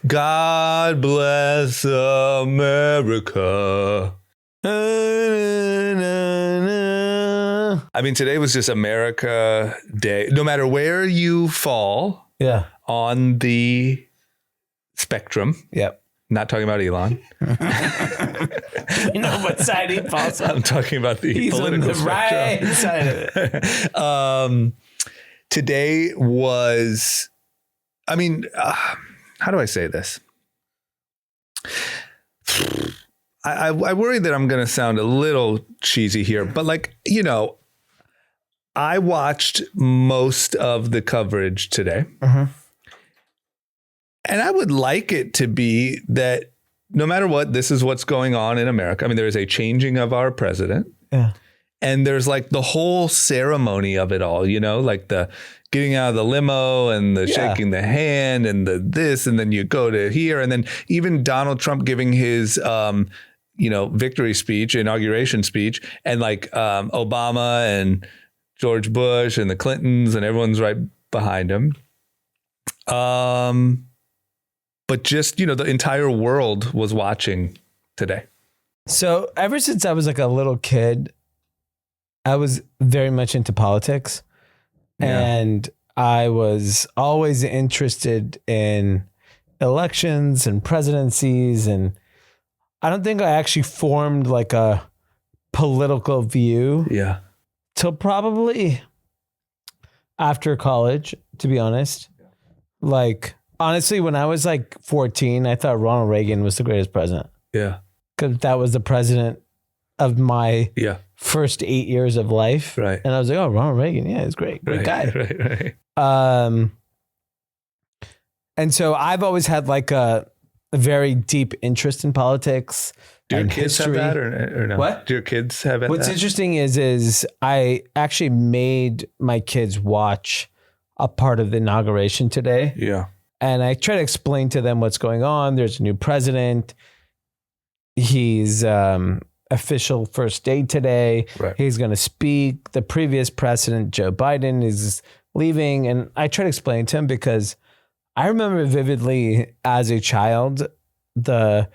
God bless America. I mean, today was just America Day. No matter where you fall on the spectrum. Yep. Not talking about Elon. You know what side he falls on. I'm talking about the political on the spectrum. right side of it. Today was, I mean, how do I say this? I worry that I'm going to sound a little cheesy here, but like, you know, I watched most of the coverage today. And I would like it to be that no matter what, this is what's going on in America. I mean, there is a changing of our president. Yeah. And there's like the whole ceremony of it all, you know, like the getting out of the limo and the shaking the hand and the this, and then you go to here. And then even Donald Trump giving his, victory speech, inauguration speech, and like Obama and George Bush and the Clintons and everyone's right behind him. But just, you know, the entire world was watching today. So ever since I was like a little kid, I was very much into politics, and I was always interested in elections and presidencies. And I don't think I actually formed like a political view till probably after college, to be honest. Like, honestly, when I was like 14, I thought Ronald Reagan was the greatest president. Yeah. Because that was the president of my first 8 years of life. Right. And I was like, oh, Ronald Reagan. Yeah, he's great. Great guy. Right. And so I've always had like a very deep interest in politics. Do your kids have that or no? What? Do your kids have What's that? Interesting is I actually made my kids watch a part of the inauguration today. Yeah. And I try to explain to them what's going on. There's a new president. He's official first day today. Right. He's going to speak. The previous president, Joe Biden, is leaving. And I try to explain to him because I remember vividly as a child, the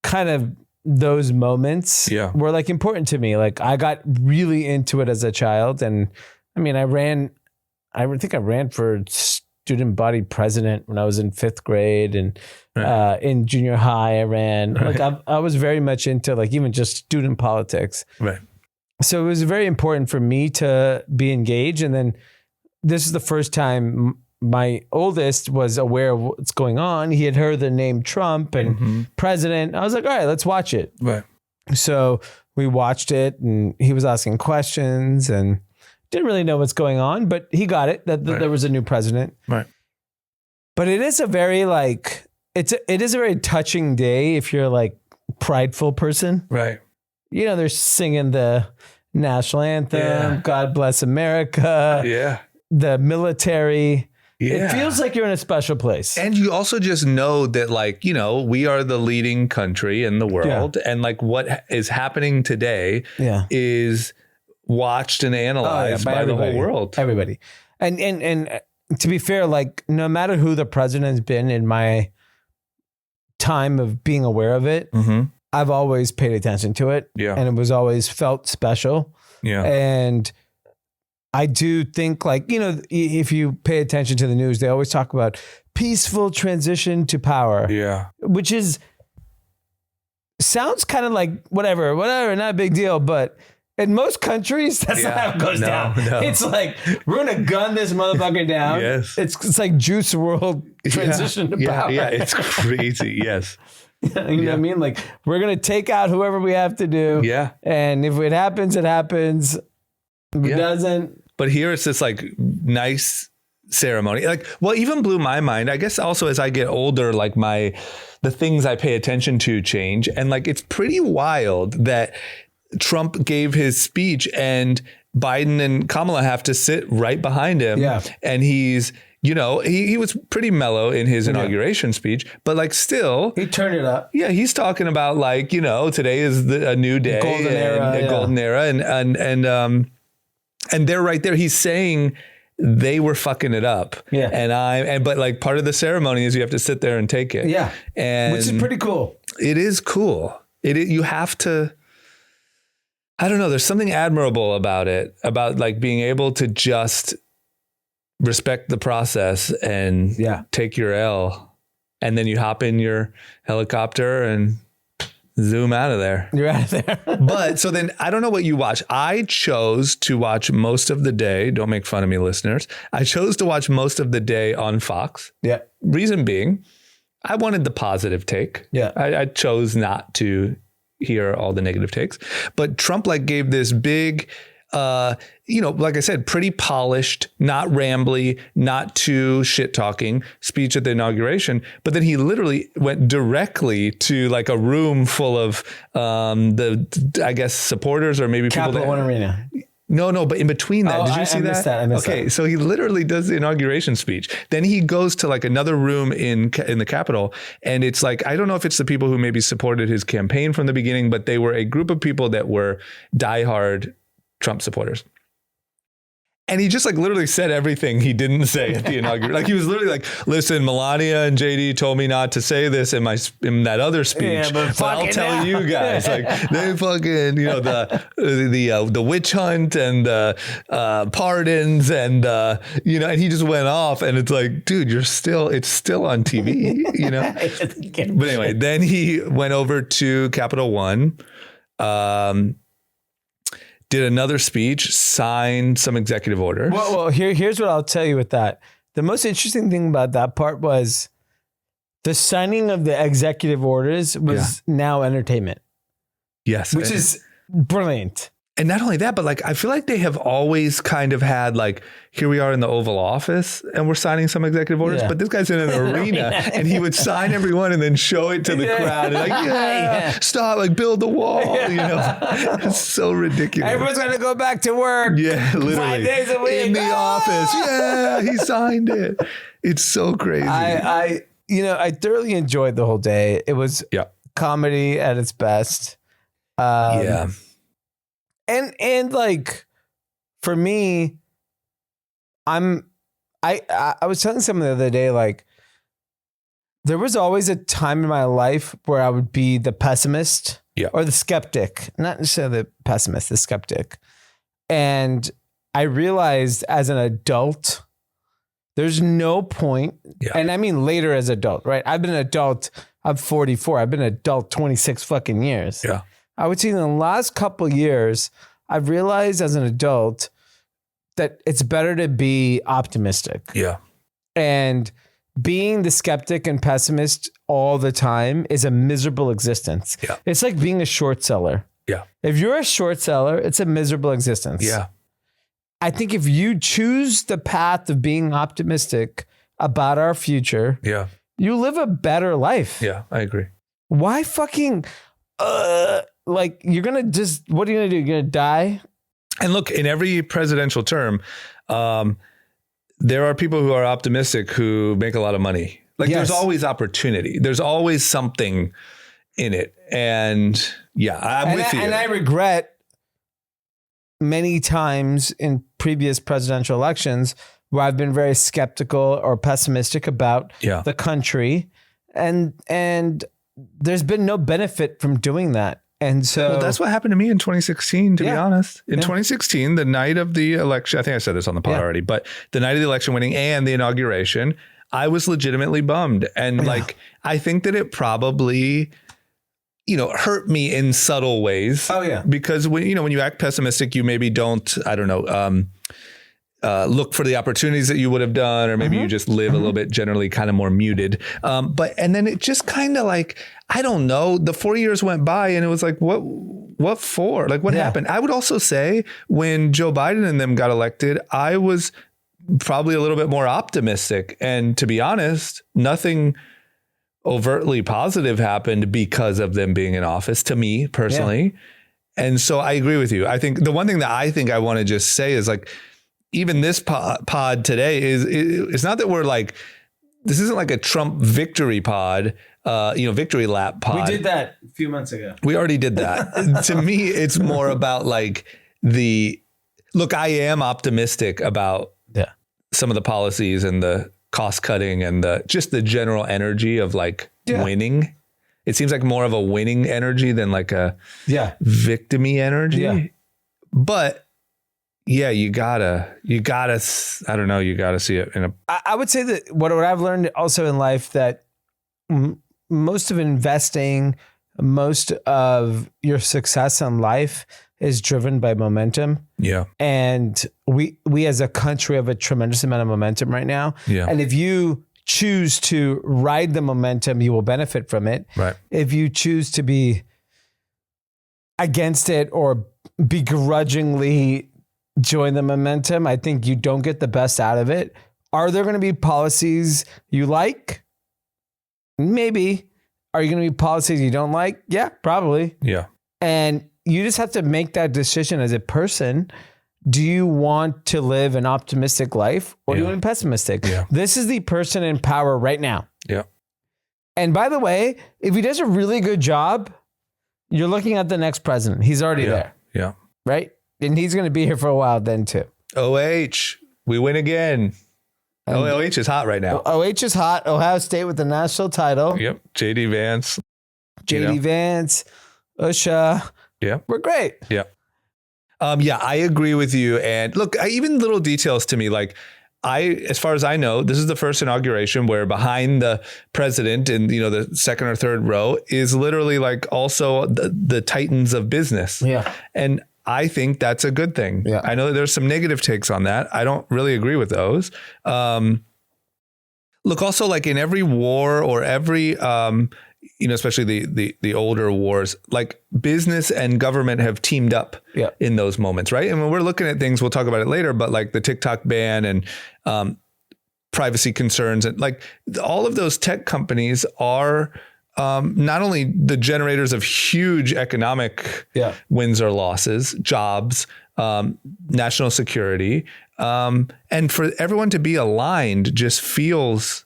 kind of those moments were like important to me. Like I got really into it as a child. And I mean, I think I ran for student body president when I was in 5th grade, and in junior high I ran. Like I was very much into like even just student politics. Right. So it was very important for me to be engaged. And then this is the first time my oldest was aware of what's going on. He had heard the name Trump and president. I was like, all right, let's watch it. Right. So we watched it, and he was asking questions and didn't really know what's going on, but he got it that there was a new president. Right. But it is a very like, it is a very touching day if you're like prideful person. Right. You know, they're singing the national anthem, God Bless America. Yeah. The military. Yeah. It feels like you're in a special place. And you also just know that like, you know, we are the leading country in the world. And like what is happening today is watched and analyzed by the whole world. Everybody. And to be fair, like no matter who the president's been in my time of being aware of it, I've always paid attention to it. Yeah. And it was always felt special. Yeah. And I do think like, you know, if you pay attention to the news, they always talk about peaceful transition to power. Yeah. Which sounds kind of like whatever, not a big deal, but in most countries, that's not how it goes down. No. It's like, we're going to gun this motherfucker down. Yes. It's like Juice WRLD transition to power. Yeah, it's crazy. Yes. You know what I mean? Like, we're going to take out whoever we have to do. Yeah. And if it happens, it happens. If it doesn't. But here it's this like nice ceremony. Like, well, even blew my mind. I guess also as I get older, like the things I pay attention to change. And like, it's pretty wild that Trump gave his speech and Biden and Kamala have to sit right behind him. Yeah. And he's, you know, he was pretty mellow in his inauguration speech, but like still he turned it up. Yeah. He's talking about like, you know, today is a new day, golden era. And they're right there. He's saying they were fucking it up. Yeah. But like part of the ceremony is you have to sit there and take it. Yeah. And which is pretty cool. It is cool. You have to, I don't know. There's something admirable about it, about like being able to just respect the process and take your L, and then you hop in your helicopter and zoom out of there. You're out of there. But so then I don't know what you watch. I chose to watch most of the day. Don't make fun of me, listeners. I chose to watch most of the day on Fox. Yeah. Reason being, I wanted the positive take. Yeah. I chose not to hear all the negative takes, but Trump like gave this big, like I said, pretty polished, not rambly, not too shit talking speech at the inauguration. But then he literally went directly to like a room full of I guess supporters or maybe Capital people One Arena. No, but in between that, did you see that? I missed that. So he literally does the inauguration speech. Then he goes to like another room in the Capitol. And it's like, I don't know if it's the people who maybe supported his campaign from the beginning, but they were a group of people that were diehard Trump supporters. And he just like literally said everything he didn't say at the inauguration. Like he was literally like, listen, Melania and JD told me not to say this in that other speech, but I'll tell you guys, like they fucking, the witch hunt and the pardons and and he just went off, and it's like, dude, it's still on TV, But anyway, then he went over to Capital One, did another speech, signed some executive orders. Well, here's what I'll tell you with that. The most interesting thing about that part was the signing of the executive orders was now entertainment. Yes. Which is brilliant. And not only that, but like, I feel like they have always kind of had like, here we are in the Oval Office and we're signing some exetive orders, but this guy's in an arena and he would sign everyone and then show it to the crowd and like, stop, like build the wall, It's so ridiculous. Everyone's going to go back to work. Yeah, literally. 5 days a week. In the office. Yeah, he signed it. It's so crazy. I thoroughly enjoyed the whole day. It was comedy at its best. And like, for me, I was telling someone the other day, like, there was always a time in my life where I would be the pessimist or the skeptic, not necessarily the pessimist, the skeptic. And I realized as an adult, there's no point. And I mean, later as adult, right? I've been an adult. I'm 44. I've been an adult 26 fucking years. Yeah. I would say in the last couple of years, I've realized as an adult that it's better to be optimistic. Yeah. And being the skeptic and pessimist all the time is a miserable existence. Yeah. It's like being a short seller. Yeah. If you're a short seller, it's a miserable existence. Yeah. I think if you choose the path of being optimistic about our future, you live a better life. Yeah, I agree. Why fucking... like you're gonna just, what are you gonna do? You're gonna die? And look, in every presidential term, there are people who are optimistic who make a lot of money. Like there's always opportunity. There's always something in it. And I'm with you. And I regret many times in previous presidential elections where I've been very skeptical or pessimistic about the country. And there's been no benefit from doing that. And so that's what happened to me in 2016, to be honest. In 2016, the night of the election, I think I said this on the pod already, but the night of the election winning and the inauguration, I was legitimately bummed. And like, I think that it probably, hurt me in subtle ways. Oh yeah. Because when you act pessimistic, you maybe don't, I don't know, look for the opportunities that you would have done, or maybe you just live a little bit generally kind of more muted. And then it just kind of like, I don't know, the 4 years went by and it was like, what for? Like what happened? I would also say when Joe Biden and them got elected, I was probably a little bit more optimistic. And to be honest, nothing overtly positive happened because of them being in office to me personally. And so I agree with you. I think the one thing that I want to just say is like, even this pod today it's not that we're like, this isn't like a Trump victory pod, victory lap pod. We did that a few months ago. We already did that. To me, it's more about like look, I am optimistic about some of the policies and the cost cutting and just the general energy of like winning. It seems like more of a winning energy than like a victim-y energy. Yeah. But yeah, you gotta, I don't know, you gotta see it in a. I would say that what I've learned also in life that most of investing, most of your success in life is driven by momentum. Yeah. And we as a country have a tremendous amount of momentum right now. Yeah. And if you choose to ride the momentum, you will benefit from it. Right. If you choose to be against it or begrudgingly join the momentum, I think you don't get the best out of it. Are there going to be policies you like? Maybe. Are you going to be policies you don't like? Yeah, probably. Yeah. And you just have to make that decision as a person. Do you want to live an optimistic life or do you want to be pessimistic? Yeah. This is the person in power right now. Yeah. And by the way, if he does a really good job, you're looking at the next president. He's already there. Yeah. Right? And he's going to be here for a while then too. OH, we win again. OH is hot right now. OH is hot. Ohio State with the national title. Yep. JD Vance. Vance, Usha. Yeah. We're great. Yeah. Yeah, I agree with you. And look, even little details to me, like as far as I know, this is the first inauguration where behind the president in, the second or third row is literally like also the titans of business. Yeah. And I think that's a good thing. Yeah. I know that there's some negative takes on that. I don't really agree with those. Look, also like in every war or every, especially the older wars, like business and government have teamed up in those moments, right? And when we're looking at things, we'll talk about it later, but like the TikTok ban and privacy concerns and like all of those tech companies are not only the generators of huge economic wins or losses, jobs, national security, and for everyone to be aligned just feels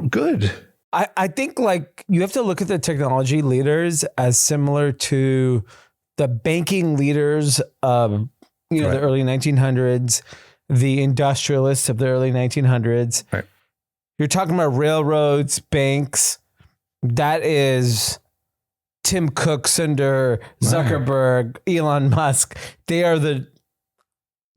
good. I think like you have to look at the technology leaders as similar to the banking leaders of, the early 1900s, the industrialists of the early 1900s. Right. You're talking about railroads, banks. That is Tim Cook, Sundar, Zuckerberg, Elon Musk. They are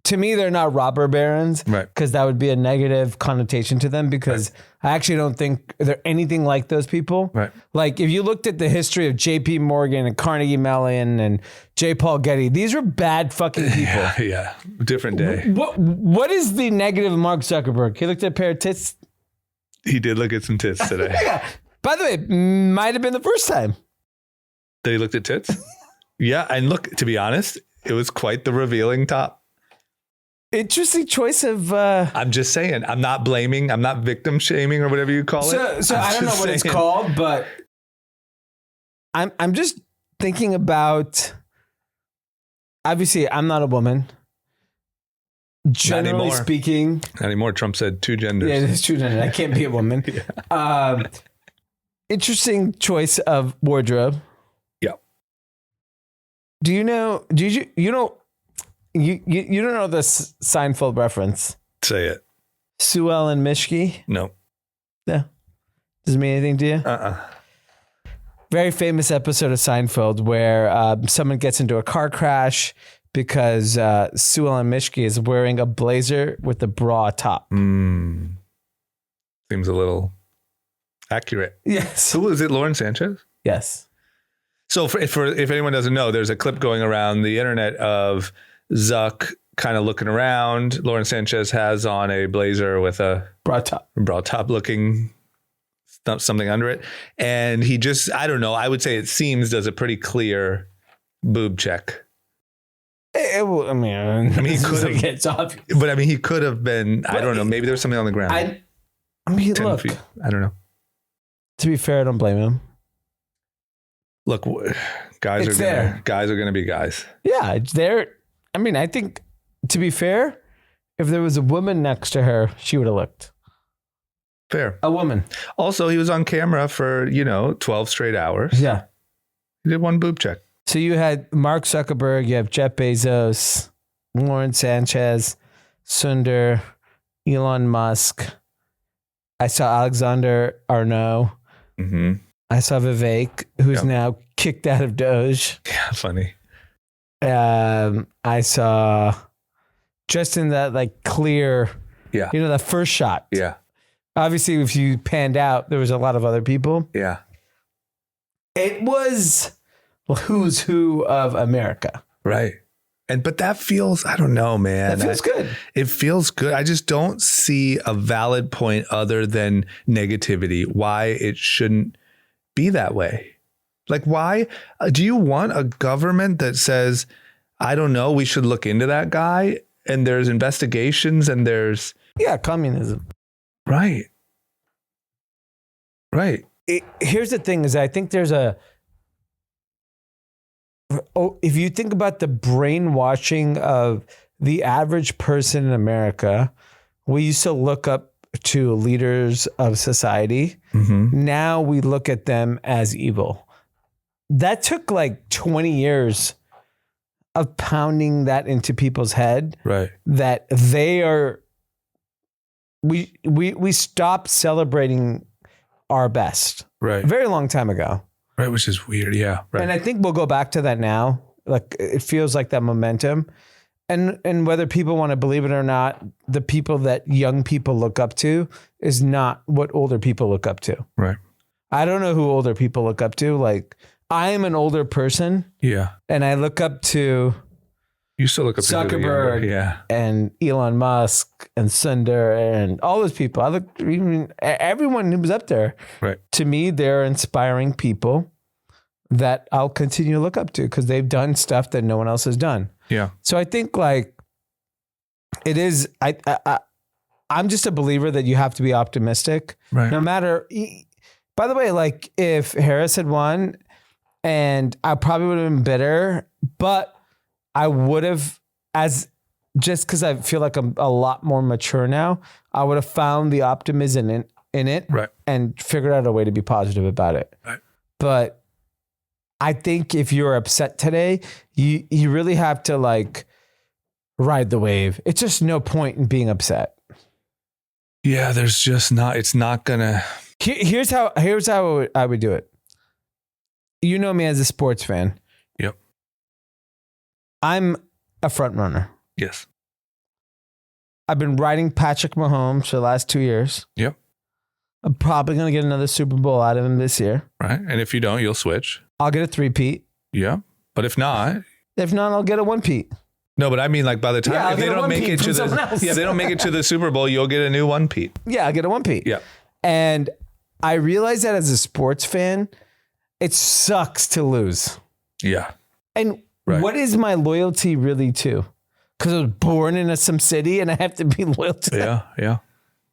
to me, they're not robber barons, right? Because that would be a negative connotation to them because I actually don't think they're anything like those people. Right. Like if you looked at the history of J.P. Morgan and Carnegie Mellon and J. Paul Getty, these were bad fucking people. Yeah. Different day. What is the negative of Mark Zuckerberg? He looked at a pair of tits. He did look at some tits today. By the way, might have been the first time that he looked at tits. Yeah. And look, to be honest, it was quite the revealing top. Interesting choice of. I'm just saying. I'm not blaming. I'm not victim shaming or whatever you call it. So I don't know what it's called, but I'm just thinking about. Obviously, I'm not a woman. Generally speaking, not anymore. Trump said 2 genders. Yeah, there's 2 genders. I can't be a woman. Interesting choice of wardrobe. Yeah. Do you know? You know? You don't know this Seinfeld reference? Say it. Sue Ellen Mischke? No. No. Doesn't mean anything to you? Very famous episode of Seinfeld where someone gets into a car crash because Sue Ellen Mischke is wearing a blazer with a bra top. Seems a little accurate. Yes. Who is it? Lauren Sanchez? Yes. So if anyone doesn't know, there's a clip going around the internet of Zuck kind of looking around. Lauren Sanchez has on a blazer with a bra top looking something under it. And he just, I don't know, I would say it seems does a pretty clear boob check. I mean, he could have, it's obvious. But I mean, he could have been, I don't know, maybe there's something on the ground. I mean, look, feet. I don't know. To be fair, I don't blame him. Look, guys are going to be guys. Yeah, it's there. I mean, I think, to be fair, if there was a woman next to her, she would have looked. Fair. A woman. Also, he was on camera for, 12 straight hours. Yeah. He did 1 boob check. So you had Mark Zuckerberg, you have Jeff Bezos, Lauren Sanchez, Sundar, Elon Musk. I saw Alexander Arnault. Mm-hmm. I saw Vivek, who's now kicked out of Doge. Yeah, funny. I saw just in that like clear, the first shot. Yeah. Obviously, if you panned out, there was a lot of other people. Yeah. It was who's who of America. Right. But that feels, I don't know, man. That feels good. It feels good. I just don't see a valid point other than negativity why it shouldn't be that way. Like, why do you want a government that says, I don't know, we should look into that guy, and there's investigations and there's communism. Right. Here's the thing is I think there's if you think about the brainwashing of the average person in America, we used to look up to leaders of society. Mm-hmm. Now we look at them as evil. That took like 20 years of pounding that into people's head. Right. That they are, we stopped celebrating our best. Right. A very long time ago. Right, which is weird. Yeah. Right. And I think we'll go back to that now. Like it feels like that momentum. And whether people want to believe it or not, the people that young people look up to is not what older people look up to. Right. I don't know who older people look up to. Like I am an older person. Yeah. And I look up to you still look up to Zuckerberg and Elon Musk and Sundar and all those people. I look even everyone who was up there. Right. To me, they're inspiring people that I'll continue to look up to because they've done stuff that no one else has done. Yeah. So I think like it is. I'm just a believer that you have to be optimistic, right? No matter. By the way, like if Harris had won, and I probably would have been bitter, but I would have, just because I feel like I'm a lot more mature now, I would have found the optimism in it, right, and figured out a way to be positive about it. Right. But I think if you're upset today, you really have to like ride the wave. It's just no point in being upset. Yeah, there's just not. It's not gonna. Here's how I would do it. You know me as a sports fan. Yep. I'm a front runner. Yes. I've been riding Patrick Mahomes for the last 2 years. Yep. I'm probably going to get another Super Bowl out of him this year. Right. And if you don't, you'll switch. I'll get a 3-peat. Yeah. But if not, I'll get a 1-peat. No, but I mean, like by the time if they don't make it to they don't make it to the Super Bowl, you'll get a new 1-peat. Yeah, I'll get a 1-peat. Yeah. And I realize that as a sports fan, it sucks to lose. Yeah. And what is my loyalty really to? Because I was born in some city and I have to be loyal to that. Yeah.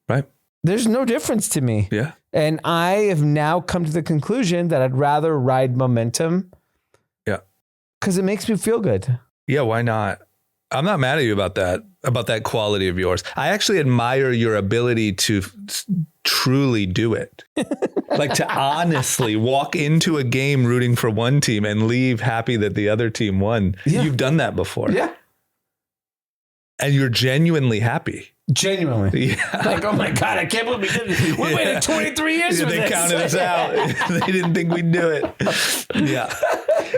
Right. There's no difference to me. Yeah. And I have now come to the conclusion that I'd rather ride momentum. Yeah. Because it makes me feel good. Yeah, why not? I'm not mad at you about that quality of yours. I actually admire your ability to truly do it. Like to honestly walk into a game rooting for one team and leave happy that the other team won. Yeah. You've done that before. Yeah. And you're genuinely happy. Genuinely. Yeah. Like, oh my God, I can't believe we did it. We waited 23 years for this. They counted us out. They didn't think we'd do it. Yeah.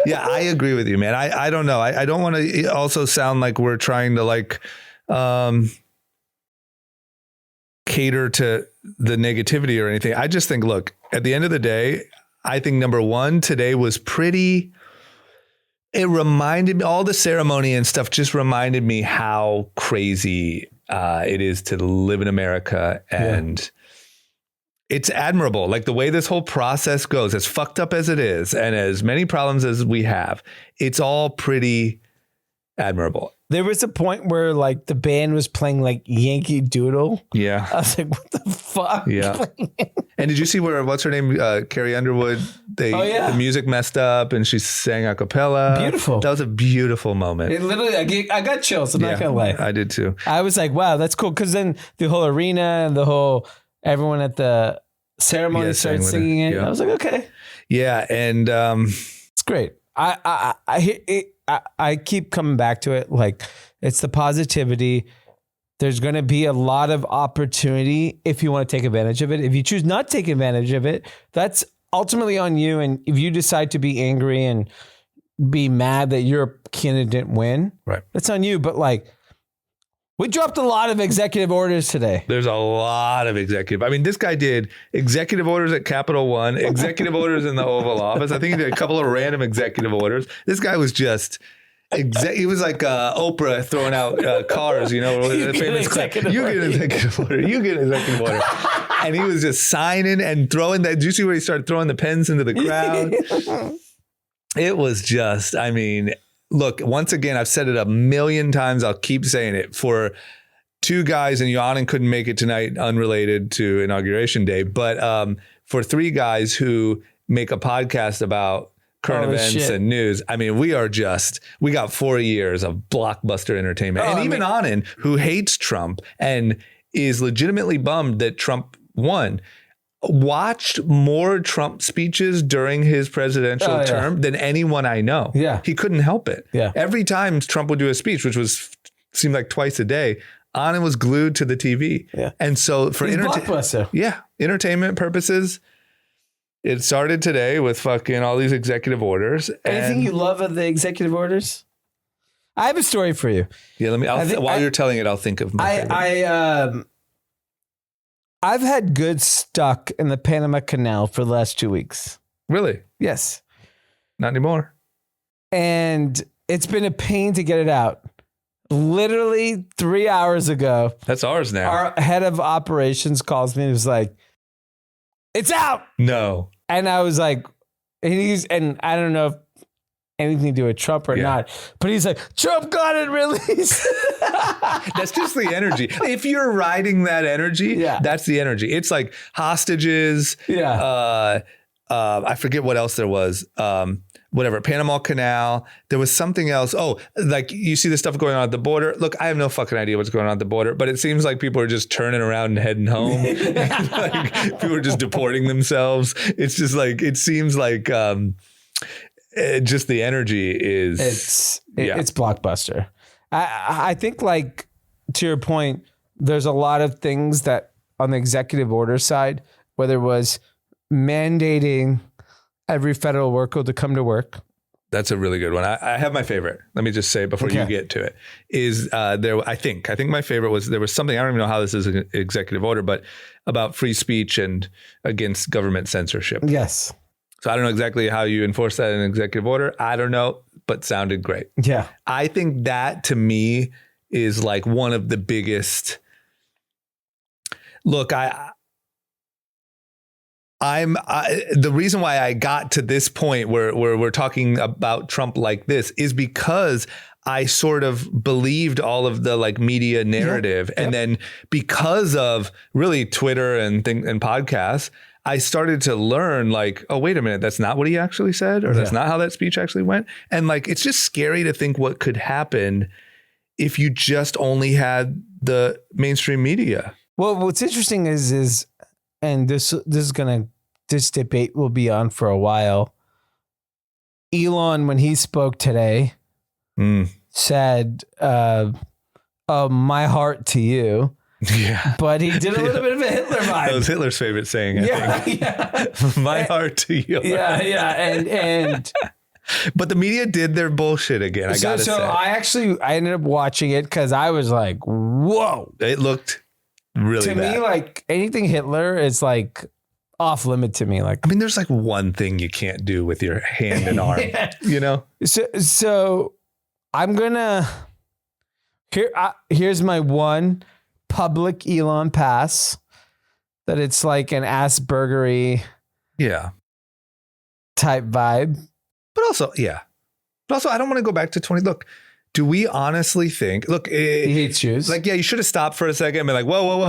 Yeah, I agree with you, man. I don't know. I don't want to also sound like we're trying to like cater to the negativity or anything. I just think, look, at the end of the day, I think number one, today was pretty. It reminded me, all the ceremony and stuff just reminded me how crazy it is to live in America. And it's admirable. Like the way this whole process goes, as fucked up as it is, and as many problems as we have, it's all pretty admirable. There was a point where like the band was playing like Yankee Doodle. Yeah. I was like, what the fuck? Yeah. And did you see where, what's her name? Carrie Underwood, the music messed up and she sang a cappella. Beautiful. That was a beautiful moment. It literally, I got chills. I'm not going to lie. I did too. I was like, wow, that's cool. Cause then the whole arena and everyone at the ceremony started singing it. I was like, okay. Yeah. And it's great. I keep coming back to it. Like it's the positivity. There's going to be a lot of opportunity if you want to take advantage of it. If you choose not to take advantage of it, that's ultimately on you. And if you decide to be angry and be mad that your candidate didn't win, right, that's on you. But like, we dropped a lot of executive orders today. There's a lot of executive. I mean, this guy did executive orders at Capital One, executive orders in the Oval Office. I think he did a couple of random executive orders. This guy was just... he was like Oprah throwing out cars, you know, the famous clip. You get an executive order. You get an executive order. And he was just signing and throwing that. Did you see where he started throwing the pens into the crowd? It was just, I mean, look, once again, I've said it a million times. I'll keep saying it. For two guys, and Anand couldn't make it tonight, unrelated to Inauguration Day, but for three guys who make a podcast about current events and news. I mean, we got 4 years of blockbuster entertainment. And even Anand, who hates Trump and is legitimately bummed that Trump won, watched more Trump speeches during his presidential term than anyone I know. Yeah. He couldn't help it. Yeah. Every time Trump would do a speech, which seemed like twice a day, Anand was glued to the TV. Yeah. And so for entertainment purposes, it started today with fucking all these executive orders. Anything you love of the executive orders? I have a story for you. Yeah, while you're telling it, I'll think of my favorite. I've had goods stuck in the Panama Canal for the last 2 weeks. Really? Yes. Not anymore. And it's been a pain to get it out. Literally 3 hours ago. That's ours now. Our head of operations calls me and was like, "It's out." No. And I was like, and I don't know if anything to do with Trump or not, but he's like, "Trump got it released." That's just the energy. If you're riding that energy, that's the energy. It's like hostages. Yeah. I forget what else there was. Whatever, Panama Canal. There was something else. Oh, like you see the stuff going on at the border. Look, I have no fucking idea what's going on at the border, but it seems like people are just turning around and heading home. Like, people are just deporting themselves. It's just like, it seems like just the energy is. It's blockbuster. I think, like, to your point, there's a lot of things that on the executive order side, whether it was mandating every federal worker to come to work. That's a really good one. I have my favorite. Let me just say before you get to it is I think my favorite was, there was something, I don't even know how this is an executive order, but about free speech and against government censorship. Yes. So I don't know exactly how you enforce that in an executive order. I don't know, but sounded great. Yeah. I think that to me is like one of the biggest. Look, the reason why I got to this point where we're talking about Trump like this is because I sort of believed all of the like media narrative. Yep. And then because of really Twitter and podcasts, I started to learn like, oh, wait a minute, that's not what he actually said, or that's not how that speech actually went. And like, it's just scary to think what could happen if you just only had the mainstream media. Well, what's interesting is and this debate will be on for a while. Elon, when he spoke today, said, "Oh, my heart to you." Yeah, but he did a little bit of a Hitler vibe. That was Hitler's favorite saying. I think. My heart to you. Yeah, and but the media did their bullshit again. I gotta say. I ended up watching it because I was like, "Whoa!" It looked really to bad. Me, like anything Hitler is like off limit to me. Like, I mean, there's like one thing you can't do with your hand and arm, you know? So I'm gonna, here's my one public Elon pass, that it's like an Aspergery type vibe. But also, I don't want to go back to 20. Look, do we honestly think, he hates Jews? Like, you should have stopped for a second and been like, whoa.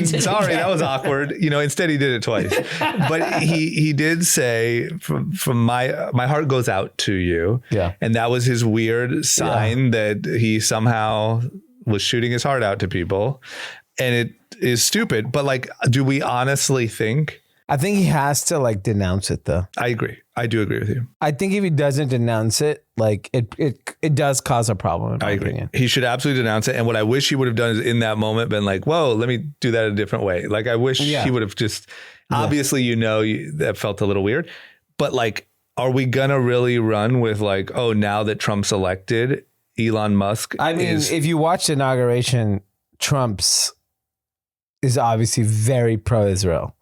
Sorry, that was awkward. You know, instead he did it twice. But he did say, from my heart goes out to you. Yeah. And that was his weird sign that he somehow was shooting his heart out to people. And it is stupid. But like, do we honestly think I think he has to like denounce it though. I agree. I do agree with you. I think if he doesn't denounce it, like it does cause a problem. In my opinion. He should absolutely denounce it. And what I wish he would have done is in that moment been like, whoa, let me do that a different way. Like I wish he would have just, obviously, that felt a little weird, but like, are we going to really run with like, oh, now that Trump's elected, Elon Musk if you watch the inauguration, Trump's is obviously very pro-Israel.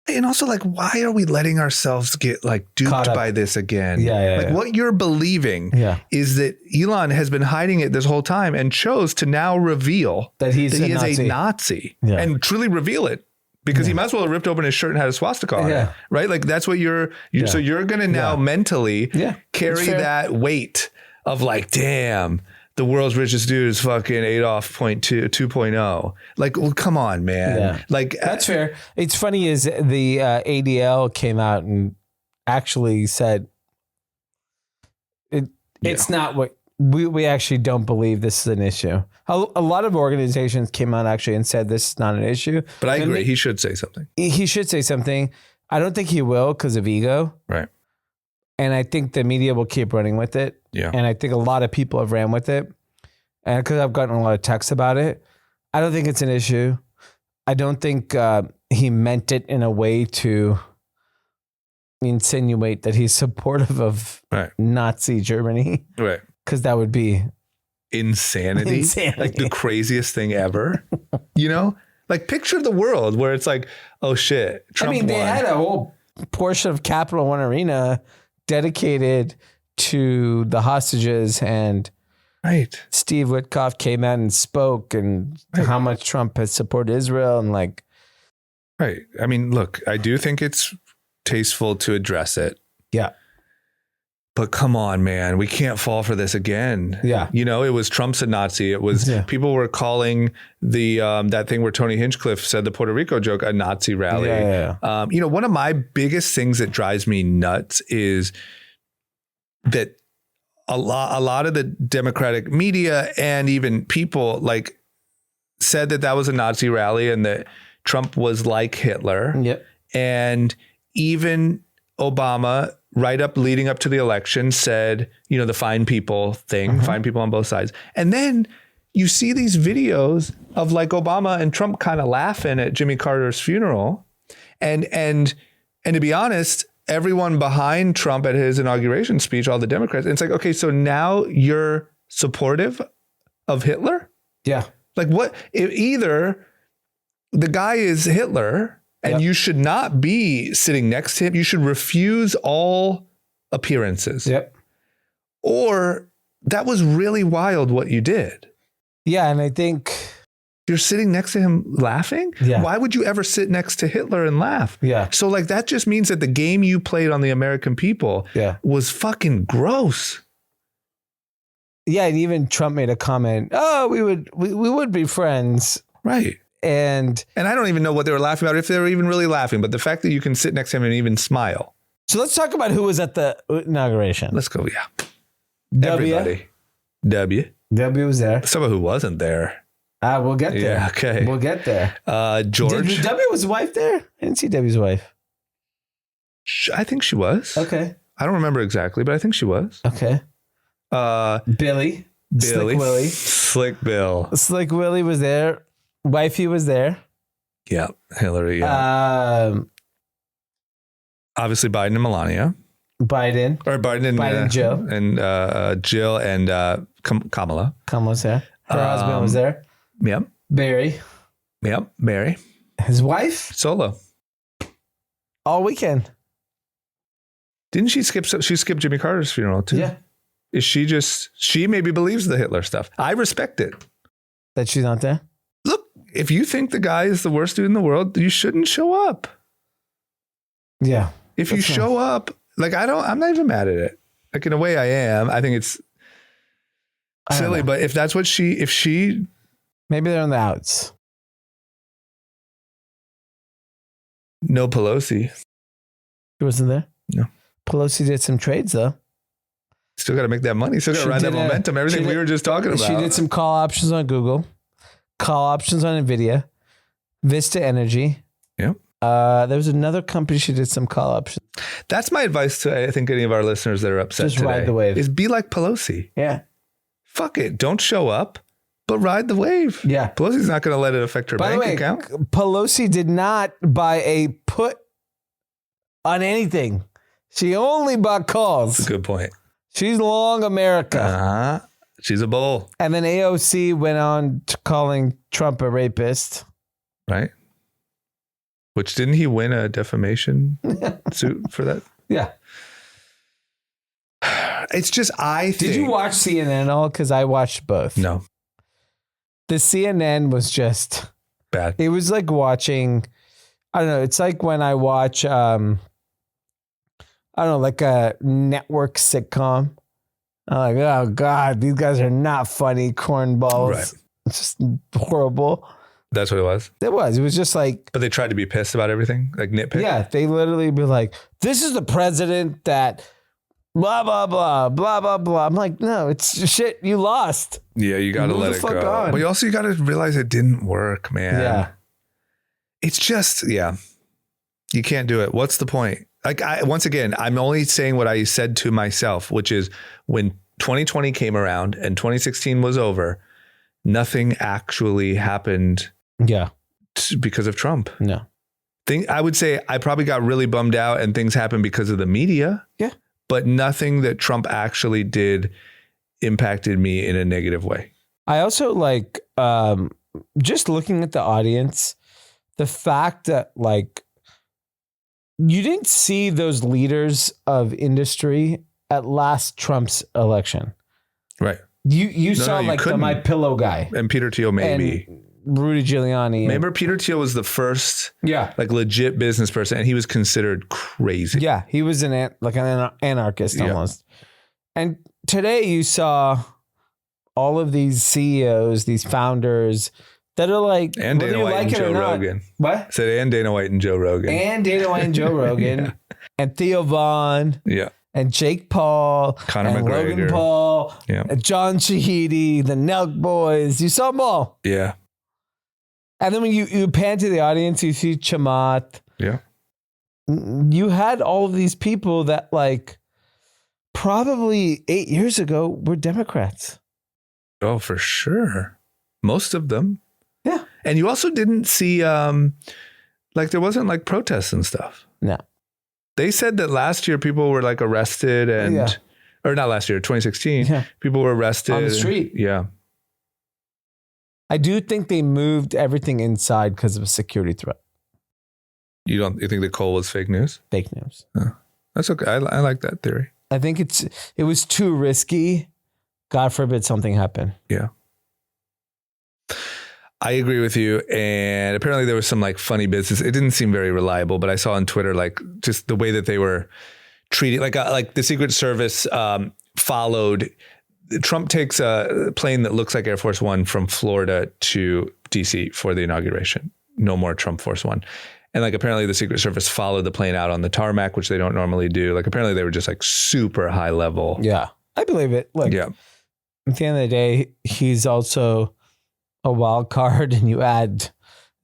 And also, like, why are we letting ourselves get like duped by this again? What you're believing is that Elon has been hiding it this whole time and chose to now reveal that he is a Nazi and truly reveal it. Because he might as well have ripped open his shirt and had a swastika on it, right? Like that's what so you're going to now mentally carry that weight of like, damn, the world's richest dude is fucking Adolf 2.0. Like, well, come on, man. Yeah. Like that's fair. It's funny is the ADL came out and actually said it's not what we actually don't believe this is an issue. A lot of organizations came out actually and said this is not an issue. But I agree. He should say something. He should say something. I don't think he will because of ego. Right. And I think the media will keep running with it. Yeah. And I think a lot of people have ran with it. And because I've gotten a lot of texts about it, I don't think it's an issue. I don't think he meant it in a way to insinuate that he's supportive of Nazi Germany. Right. Because that would be insanity. Like the craziest thing ever. You know? Like picture the world where it's like, oh shit, Trump won. They had a whole portion of Capital One Arena dedicated to the hostages, and Steve Witkoff came out and spoke and how much Trump has supported Israel and like. Right. I mean, look, I do think it's tasteful to address it. Yeah. But come on, man, we can't fall for this again. Yeah. You know, it was Trump's a Nazi. It was people were calling the that thing where Tony Hinchcliffe said the Puerto Rico joke a Nazi rally. You know, one of my biggest things that drives me nuts is that a lot of the Democratic media and even people like said that was a Nazi rally and that Trump was like Hitler. Yep. And even Obama, leading up to the election, said, you know, the fine people thing, fine people on both sides. And then you see these videos of like Obama and Trump kind of laughing at Jimmy Carter's funeral. And to be honest, everyone behind Trump at his inauguration speech, all the Democrats, and it's like, okay, so now you're supportive of Hitler? Yeah. Like what? Either the guy is Hitler and you should not be sitting next to him. You should refuse all appearances. Yep. Or that was really wild what you did. Yeah. And I think you're sitting next to him laughing. Yeah. Why would you ever sit next to Hitler and laugh? Yeah. So like, that just means that the game you played on the American people was fucking gross. Yeah. And even Trump made a comment. Oh, we would be friends. Right. And I don't even know what they were laughing about, if they were even really laughing, but the fact that you can sit next to him and even smile. So let's talk about who was at the inauguration. Let's go. Yeah. W. Everybody. W was there. Some of who wasn't there. We'll get there. Yeah, okay. We'll get there. George. W was wife there? I didn't see W's wife. I think she was. Okay. I don't remember exactly, but I think she was. Okay. Billy. Slick Willie. Slick Bill. Slick Willie was there. Wifey was there. Yeah. Hillary. Yeah. Obviously Biden and Melania. Biden and Jill. And Jill and Kamala. Kamala's there. Her husband was there. Yep. Barry. Yep. Mary. His wife. Solo. All weekend. Didn't she skip? She skipped Jimmy Carter's funeral too. Yeah. Is she maybe believes the Hitler stuff. I respect it. That she's not there? Look, if you think the guy is the worst dude in the world, you shouldn't show up. Yeah. If you show up, like I'm not even mad at it. Like in a way I am. I think it's silly, but if that's what if she. Maybe they're on the outs. No Pelosi. She wasn't there? No. Pelosi did some trades though. Still got to make that money. Still got to ride that momentum. Everything we were just talking about. She did some call options on Google, call options on NVIDIA, Vista Energy. Yep. There was another company she did some call-ups. That's my advice to, I think, any of our listeners that are upset Just today. ride the wave. Is be like Pelosi. Yeah. Fuck it. Don't show up, but ride the wave. Yeah. Pelosi's not going to let it affect her bank account. Pelosi did not buy a put on anything. She only bought calls. That's a good point. She's long America. Uh-huh. She's a bull. And then AOC went on to calling Trump a rapist. Right. Which, didn't he win a defamation suit for that? Yeah. It's just, I think. Did you watch CNN at all? Because I watched both. No. The CNN was just Bad. It was like watching, I don't know. It's like when I watch, I don't know, like a network sitcom. I'm like, oh God, these guys are not funny cornballs. Right. It's just horrible. That's what it was. It was just like. But they tried to be pissed about everything, like nitpick. Yeah, they literally be like, this is the president that blah, blah, blah, blah, blah, blah. I'm like, no, it's shit. You lost. Yeah, you got to let it go. On. But you got to realize it didn't work, man. Yeah. It's just, yeah, you can't do it. What's the point? Like, once again, I'm only saying what I said to myself, which is when 2020 came around and 2016 was over, nothing actually happened. Yeah. Because of Trump. No. I would say I probably got really bummed out and things happened because of the media. Yeah. But nothing that Trump actually did impacted me in a negative way. I also like, just looking at the audience, the fact that like, you didn't see those leaders of industry at last Trump's election. Right. You saw like the My Pillow guy. And Peter Thiel maybe. And Rudy Giuliani. Remember Peter Thiel was the first like legit business person and he was considered crazy. Yeah, he was an anarchist almost. And today you saw all of these CEOs, these founders that are like, and Dana White and Joe Rogan. What? I said, and Dana White and Joe Rogan. And Dana White and Joe Rogan. Yeah. And Theo Vaughn. Yeah. And Jake Paul. Conor and McGregor. Logan Paul. Yeah. And John Shahidi. The Nelk Boys. You saw them all. Yeah. And then when you pan to the audience, you see Chamath. Yeah. You had all of these people that like probably 8 years ago were Democrats. Oh, for sure. Most of them. Yeah. And you also didn't see, like there wasn't like protests and stuff. No. They said that last year people were like arrested and, or not last year, 2016, people were arrested. On the street. Yeah. I do think they moved everything inside because of a security threat. You think the Cole was fake news? Fake news. Oh, that's okay. I like that theory. I think it was too risky. God forbid something happened. Yeah. I agree with you. And apparently there was some like funny business. It didn't seem very reliable, but I saw on Twitter, like just the way that they were treated, like the Secret Service followed. Trump takes a plane that looks like Air Force One from Florida to DC for the inauguration. No more Trump Force One. And like apparently the Secret Service followed the plane out on the tarmac, which they don't normally do. Like apparently they were just like super high level. Yeah, I believe it. Look, at the end of the day, he's also a wild card, and you add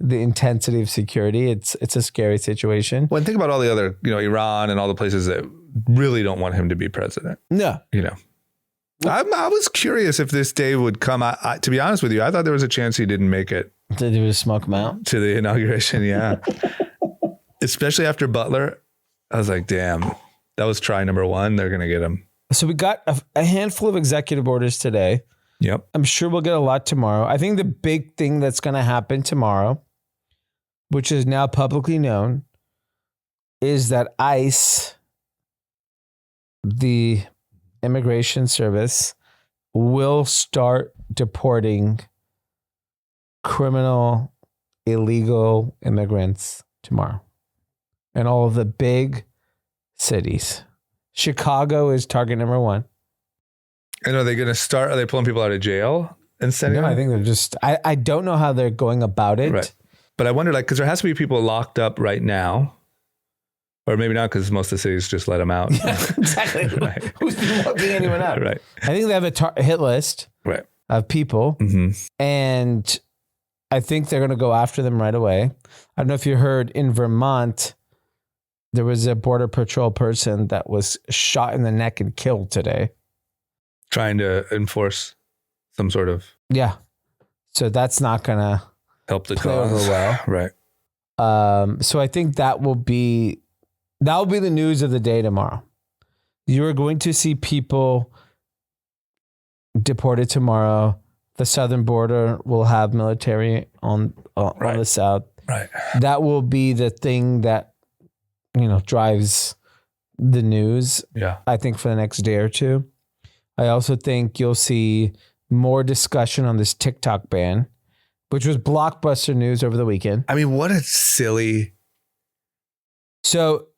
the intensity of security. It's a scary situation. Well, and think about all the other, Iran and all the places that really don't want him to be president. No, I was curious if this day would come. To be honest with you, I thought there was a chance he didn't make it. Did he smoke him out? To the inauguration, yeah. Especially after Butler. I was like, damn, that was try number one. They're going to get him. So we got a handful of executive orders today. Yep. I'm sure we'll get a lot tomorrow. I think the big thing that's going to happen tomorrow, which is now publicly known, is that ICE, the Immigration Service, will start deporting criminal, illegal immigrants tomorrow in all of the big cities. Chicago is target number one. And are they going to start? Are they pulling people out of jail and sending them? I think they're just, I don't know how they're going about it. Right. But I wonder, because there has to be people locked up right now. Or maybe not, because most of the cities just let them out. Yeah, exactly. Right. Who's locking anyone out? Right. I think they have a hit list of people. Mm-hmm. And I think they're going to go after them right away. I don't know if you heard in Vermont, there was a border patrol person that was shot in the neck and killed today. Trying to enforce some sort of. Yeah. So that's not going to help the play cause over well. Right. So I think that will be the news of the day tomorrow. You're going to see people deported tomorrow. The southern border will have military on the south. Right. That will be the thing that, drives the news. Yeah. I think for the next day or two. I also think you'll see more discussion on this TikTok ban, which was blockbuster news over the weekend. I mean, what a silly. So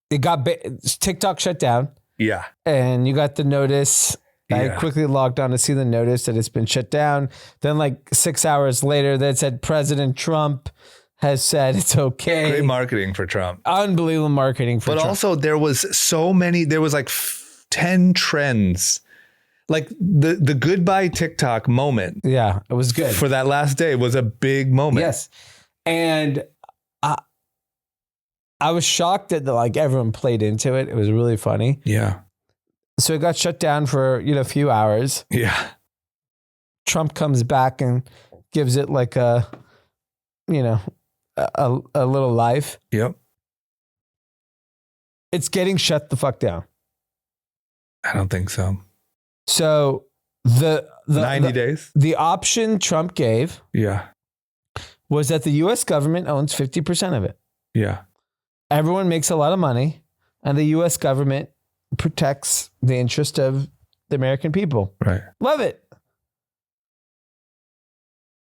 it got TikTok shut down. Yeah. And you got the notice. I Yeah. quickly logged on to see the notice that it's been shut down. Then 6 hours later, that said President Trump has said it's okay. Great marketing for Trump. Unbelievable marketing for Trump. But also there was 10 trends. Like the goodbye TikTok moment. Yeah, it was good. For that last day was a big moment. Yes. And I was shocked that everyone played into it. It was really funny. Yeah. So it got shut down for, a few hours. Yeah. Trump comes back and gives it a little life. Yep. It's getting shut the fuck down. I don't think so. So the 90 days. The option Trump gave was that the US government owns 50% of it. Yeah. Everyone makes a lot of money and the US government protects the interest of the American people. Right. Love it.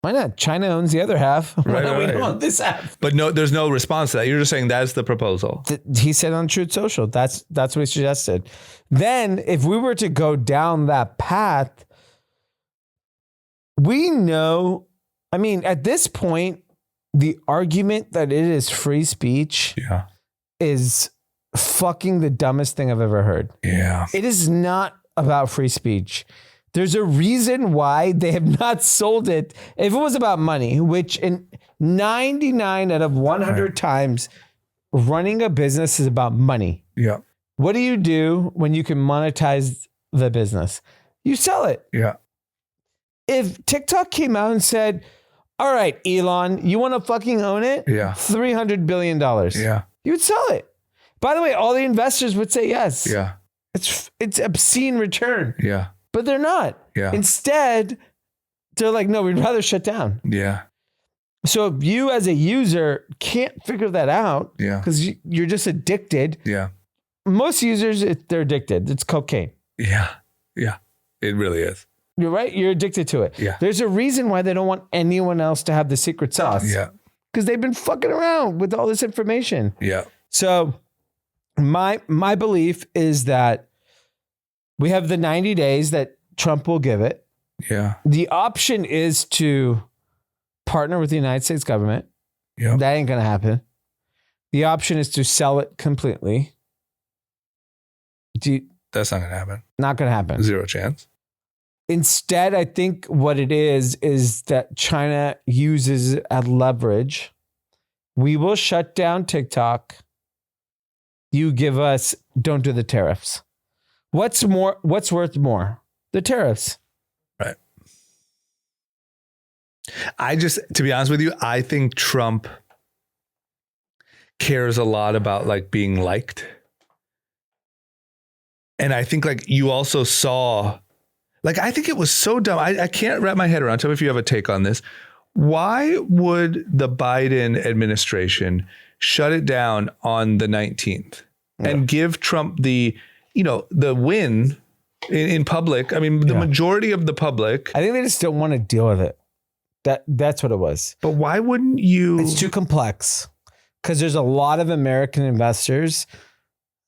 Why not? China owns the other half. Why don't we own this half? But no, there's no response to that. You're just saying that's the proposal. He said on Truth Social. That's what he suggested. Then if we were to go down that path, we know, at this point, the argument that it is free speech is fucking the dumbest thing I've ever heard. Yeah. It is not about free speech. There's a reason why they have not sold it. If it was about money, which in 99 out of 100 times, running a business is about money. Yeah. What do you do when you can monetize the business? You sell it. Yeah. If TikTok came out and said, all right, Elon, you want to fucking own it? Yeah. $300 billion. Yeah. You would sell it. By the way, all the investors would say yes. Yeah. It's obscene return. Yeah. But they're not. Yeah. Instead, they're like, no, we'd rather shut down. Yeah. So if you as a user can't figure that out because you're just addicted. Yeah. Most users, they're addicted. It's cocaine. Yeah. Yeah. It really is. You're right. You're addicted to it. Yeah. There's a reason why they don't want anyone else to have the secret sauce. Yeah. Because they've been fucking around with all this information. Yeah. So my belief is that we have the 90 days that Trump will give it. Yeah. The option is to partner with the United States government. Yeah. That ain't going to happen. The option is to sell it completely. That's not going to happen. Not going to happen. Zero chance. Instead, I think what it is that China uses as leverage. We will shut down TikTok. You give us, don't do the tariffs. What's worth more? The tariffs. Right. To be honest with you, I think Trump cares a lot about being liked. And I think you also saw, I think it was so dumb. I can't wrap my head around. Tell me if you have a take on this. Why would the Biden administration shut it down on the 19th and give Trump the win in public? The majority of the public. I think they just don't want to deal with it. That's what it was. But why wouldn't you? It's too complex because there's a lot of American investors.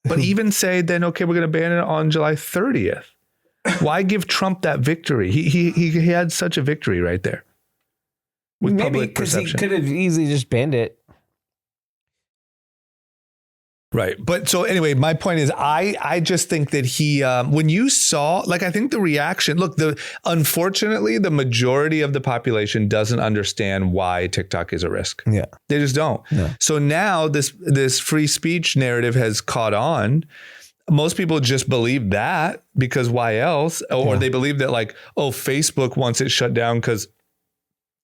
But even say then, okay, we're going to ban it on July 30th. Why give Trump that victory? He had such a victory right there. With maybe public because he perception. could have easily just banned it. Right. But so anyway, my point is, I just think that he, when you saw, like, I think the reaction, look, unfortunately, the majority of the population doesn't understand why TikTok is a risk. Yeah. They just don't. Yeah. So now this free speech narrative has caught on. Most people just believe that because why else? Or they believe that like, oh, Facebook wants it shut down because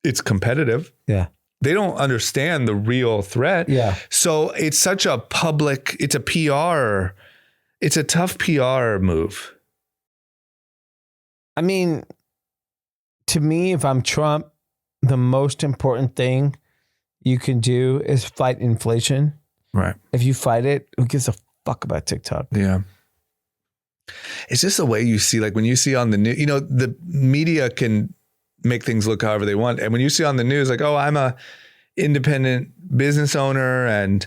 it's competitive. Yeah. They don't understand the real threat. Yeah. So it's such a public, it's a PR, it's a tough PR move. I mean, to me, if I'm Trump, the most important thing you can do is fight inflation. Right. If you fight it, who gives a fuck about TikTok? Yeah. It's just the way you see, like when you see on the news, the media can make things look however they want. And when you see on the news, like, oh, I'm a independent business owner and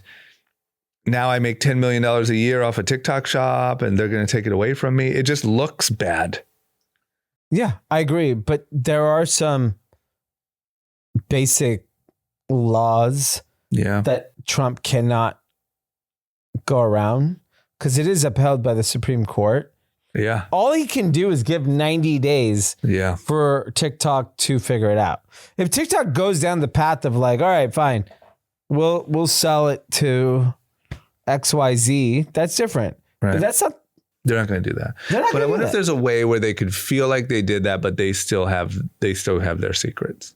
now I make $10 million a year off a TikTok shop and they're going to take it away from me. It just looks bad. Yeah, I agree. But there are some basic laws that Trump cannot go around because it is upheld by the Supreme Court. Yeah. All he can do is give 90 days for TikTok to figure it out. If TikTok goes down the path of like, all right, fine, we'll sell it to XYZ, that's different. Right. But that's not. They're not going to do that. But I wonder if there's a way where they could feel like they did that, but they still have their secrets.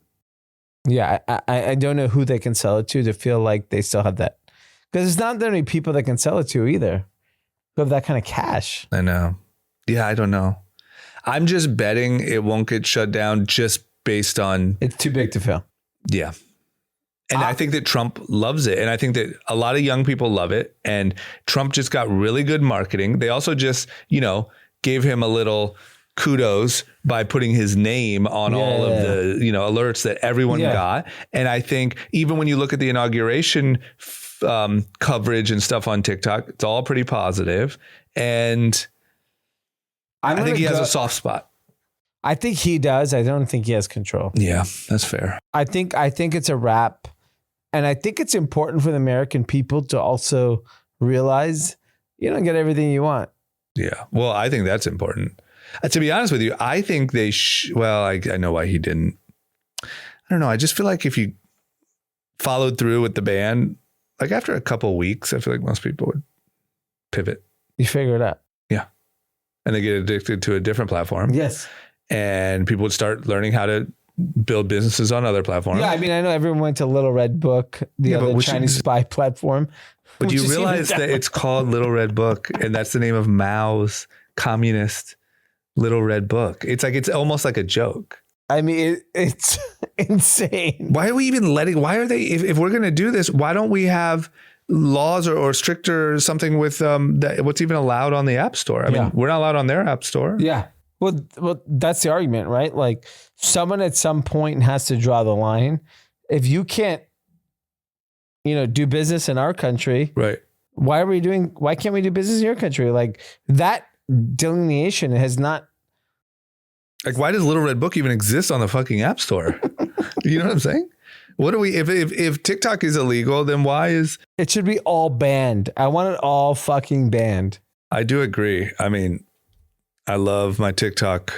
Yeah. I don't know who they can sell it to feel like they still have that. Because there's not that many people that can sell it to either who have that kind of cash. I know. Yeah, I don't know. I'm just betting it won't get shut down just based on... It's too big to fail. Yeah. And I think that Trump loves it. And I think that a lot of young people love it. And Trump just got really good marketing. They also just, gave him a little kudos by putting his name on all of the, alerts that everyone got. And I think even when you look at the inauguration coverage and stuff on TikTok, it's all pretty positive. And... I think he has a soft spot. I think he does. I don't think he has control. Yeah, that's fair. I think it's a wrap. And I think it's important for the American people to also realize you don't get everything you want. Yeah. Well, I think that's important. To be honest with you, I think they I know why he didn't. I don't know. I just feel like if you followed through with the ban, like after a couple of weeks, I feel like most people would pivot. You figure it out. Yeah. And they get addicted to a different platform. Yes. And people would start learning how to build businesses on other platforms. Yeah, I mean, I know everyone went to Little Red Book, the other Chinese spy platform. But do you realize that it's called Little Red Book and that's the name of Mao's communist Little Red Book? It's almost like a joke. I mean, it's insane. Why are we even why are they, if we're going to do this, why don't we have laws or stricter something with what's even allowed on the App Store? I mean, we're not allowed on their App Store. Yeah. Well, that's the argument, right? Like someone at some point has to draw the line. If you can't, do business in our country, right? Why can't we do business in your country? Like that delineation has not. Like, why does Little Red Book even exist on the fucking App Store? You know what I'm saying? What do we, if TikTok is illegal, then why is... It should be all banned. I want it all fucking banned. I do agree. I mean, I love my TikTok.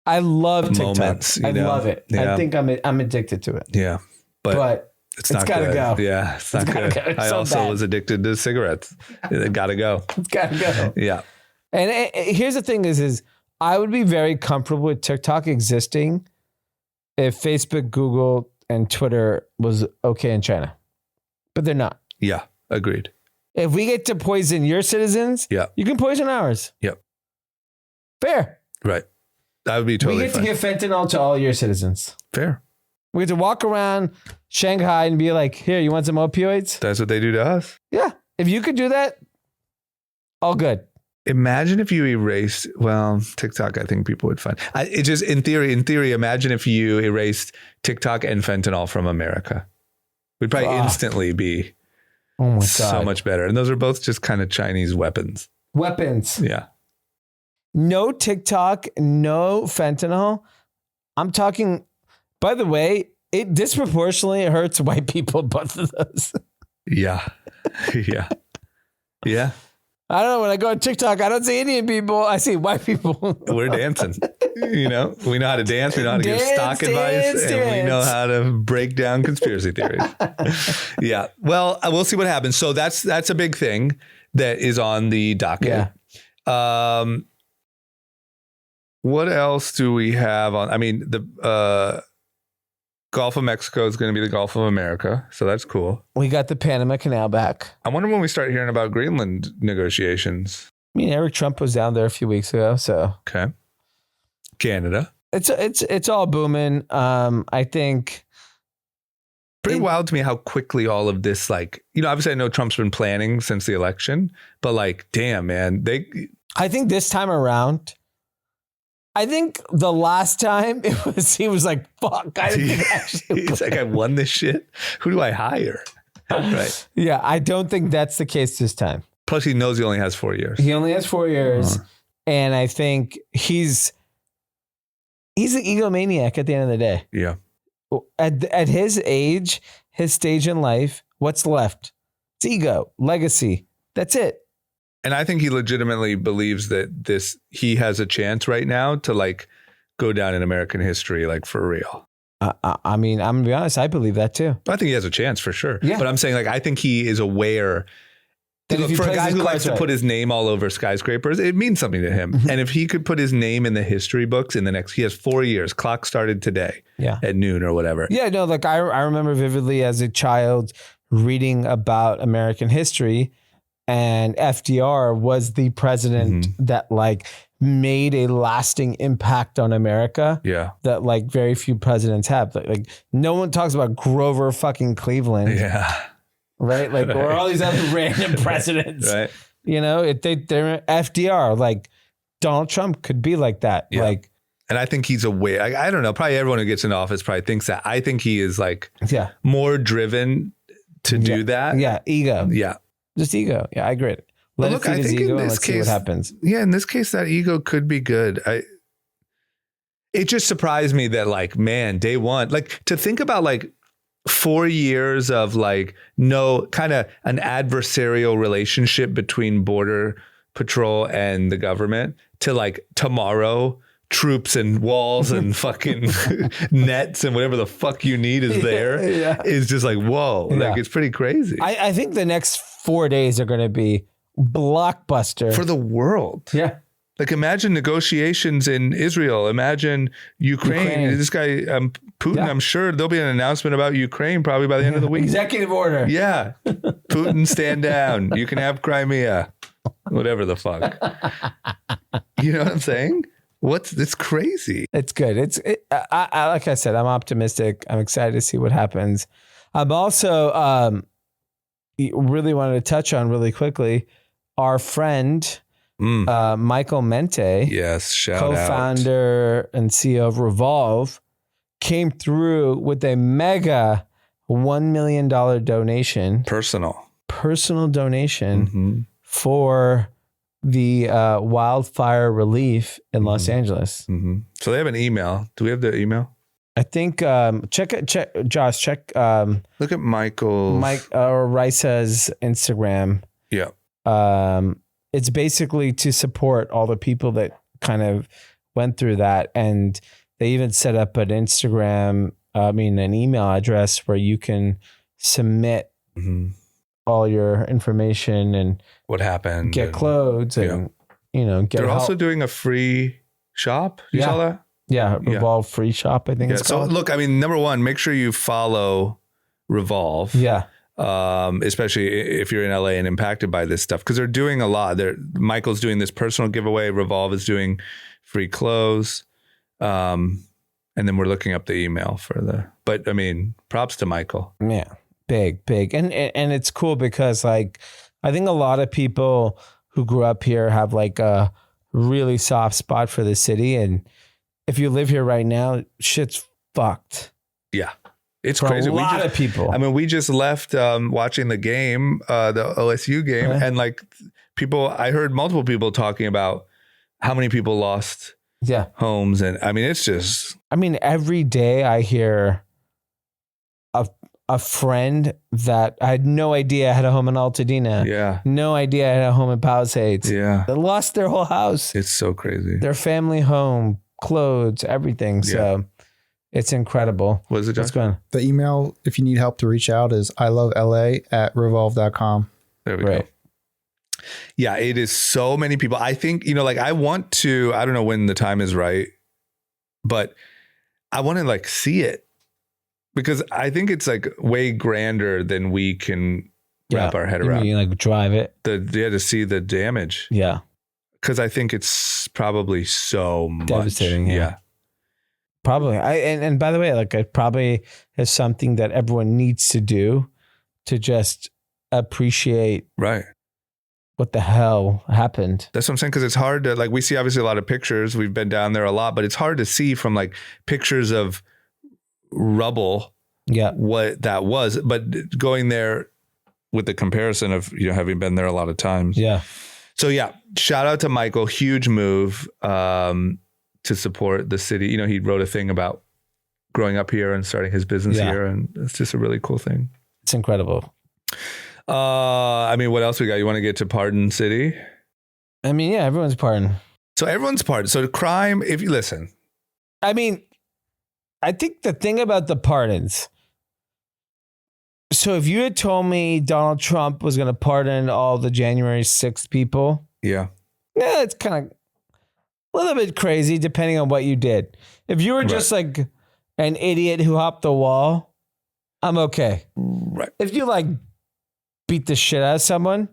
I love moments, TikTok. I love it. Yeah. I think I'm addicted to it. Yeah. But it's gotta go. Yeah. It's not good. I also was addicted to cigarettes. It gotta go. It's gotta go. Yeah. And here's the thing is I would be very comfortable with TikTok existing if Facebook, Google, and Twitter was okay in China, but they're not. Yeah, agreed. If we get to poison your citizens, you can poison ours. Yep. Fair. Right. That would be totally fine. We get to give fentanyl to all your citizens. Fair. We get to walk around Shanghai and be like, here, you want some opioids? That's what they do to us. Yeah. If you could do that, all good. Imagine if you erased, TikTok, I think people would find. It just, in theory, imagine if you erased TikTok and fentanyl from America. We'd probably instantly be so much better. And those are both just kind of Chinese weapons. Yeah. No TikTok, no fentanyl. I'm talking, by the way, it disproportionately hurts white people, both of those. Yeah. Yeah. Yeah. I don't know. When I go on TikTok, I don't see Indian people. I see white people. We're dancing. We know how to dance. We know how to give stock advice. And we know how to break down conspiracy theories. Yeah. Well, we'll see what happens. So that's a big thing that is on the docket. Yeah. What else do we have on? I mean, the Gulf of Mexico is going to be the Gulf of America. So that's cool. We got the Panama Canal back. I wonder when we start hearing about Greenland negotiations. I mean, Eric Trump was down there a few weeks ago. So okay. Canada. It's all booming. I think pretty wild to me how quickly all of this, like, obviously I know Trump's been planning since the election, but like, damn, man, I think this time around, I think the last time he was like, fuck. He's like, I won this shit. Who do I hire? Right. Yeah. I don't think that's the case this time. Plus he knows he only has 4 years. He only has 4 years. And I think he's an egomaniac at the end of the day. Yeah. At his age, his stage in life, what's left? It's ego, legacy. That's it. And I think he legitimately believes that he has a chance right now to like go down in American history, like for real. I mean, I'm gonna be honest. I believe that too. I think he has a chance for sure. Yeah. But I'm saying like, I think he is aware that for a guy who likes to put his name all over skyscrapers, it means something to him. And if he could put his name in the history books he has 4 years, clock started today at noon or whatever. Yeah, no, like I remember vividly as a child reading about American history. And FDR was the president that like made a lasting impact on America. Yeah. That like very few presidents have. Like no one talks about Grover fucking Cleveland. Yeah. Right. Like or all these other random presidents. Right. They're FDR. Like Donald Trump could be like that. Yeah. Like, and I think he's aware. I don't know. Probably everyone who gets in office probably thinks that. I think he is like more driven to do that. Yeah. Ego. Yeah. Just ego. Yeah, I agree. Let it feed his ego and let's see what happens. Yeah, in this case, that ego could be good. It just surprised me that like, man, day one, like to think about like 4 years of like no kind of an adversarial relationship between Border Patrol and the government to like tomorrow troops and walls and fucking nets and whatever the fuck you need is there is just like, whoa, like it's pretty crazy. I think the next 4 days are going to be blockbuster for the world. Yeah. Like imagine negotiations in Israel. Imagine Ukraine. This guy, Putin, I'm sure there'll be an announcement about Ukraine probably by the end of the week. Executive order. Yeah. Putin, stand down. You can have Crimea. Whatever the fuck. You know what I'm saying? It's crazy. It's good. I like I said, I'm optimistic. I'm excited to see what happens. I'm also really wanted to touch on really quickly our friend Michael Mente. Yes, co-founder and CEO of Revolve, came through with a mega $1 million donation. Personal donation for the wildfire relief in Los Angeles. So they have an email. Do we have the email? I think check Josh, check look at Mike or Rice's Instagram. Yeah. It's basically to support all the people that kind of went through that, and they even set up an an email address where you can submit all your information and what happened, get clothes and get they're help. also doing a free shop. You saw that? Yeah, Revolve free shop, I think it's called. So look, I mean, number one, make sure you follow Revolve. Yeah. Especially if you're in LA and impacted by this stuff, because they're doing a lot. Michael's doing this personal giveaway. Revolve is doing free clothes. And then we're looking up the email but I mean, props to Michael. Yeah. Big. And it's cool because like, I think a lot of people who grew up here have like a really soft spot for the city. And if you live here right now, shit's fucked. Yeah. It's for crazy. A lot of people. I mean, we just left watching the game, the OSU game. And like I heard multiple people talking about how many people lost homes. And I mean, it's just. I mean, every day I hear a friend that I had no idea had a home in Altadena. Yeah. No idea I had a home in Palisades. Yeah. They lost their whole house. It's so crazy. Their family home, clothes, everything. So it's incredible. What is it, Josh? What's going on? The email, if you need help to reach out, is ilovela@revolve.com. There we go. Yeah, it is so many people. I think, like I want to, I don't know when the time is right, but I want to like see it because I think it's like way grander than we can wrap our head around. You like drive it. To see the damage. Yeah. Because I think it's probably so much. Devastating. Yeah. Probably. And by the way, like it probably is something that everyone needs to do to just appreciate what the hell happened. That's what I'm saying. Because it's hard to, like, we see obviously a lot of pictures. We've been down there a lot, but it's hard to see from like pictures of rubble what that was. But going there with the comparison of, having been there a lot of times. Yeah. So shout out to Michael. Huge move to support the city. He wrote a thing about growing up here and starting his business here. And it's just a really cool thing. It's incredible. What else we got? You want to get to Pardon City? Everyone's pardoned. So everyone's pardoned. So the crime, if you listen. I think the thing about the pardons. So if you had told me Donald Trump was going to pardon all the January 6th people. Yeah, it's kind of a little bit crazy depending on what you did. If you were just like an idiot who hopped the wall, I'm okay. Right. If you like beat the shit out of someone,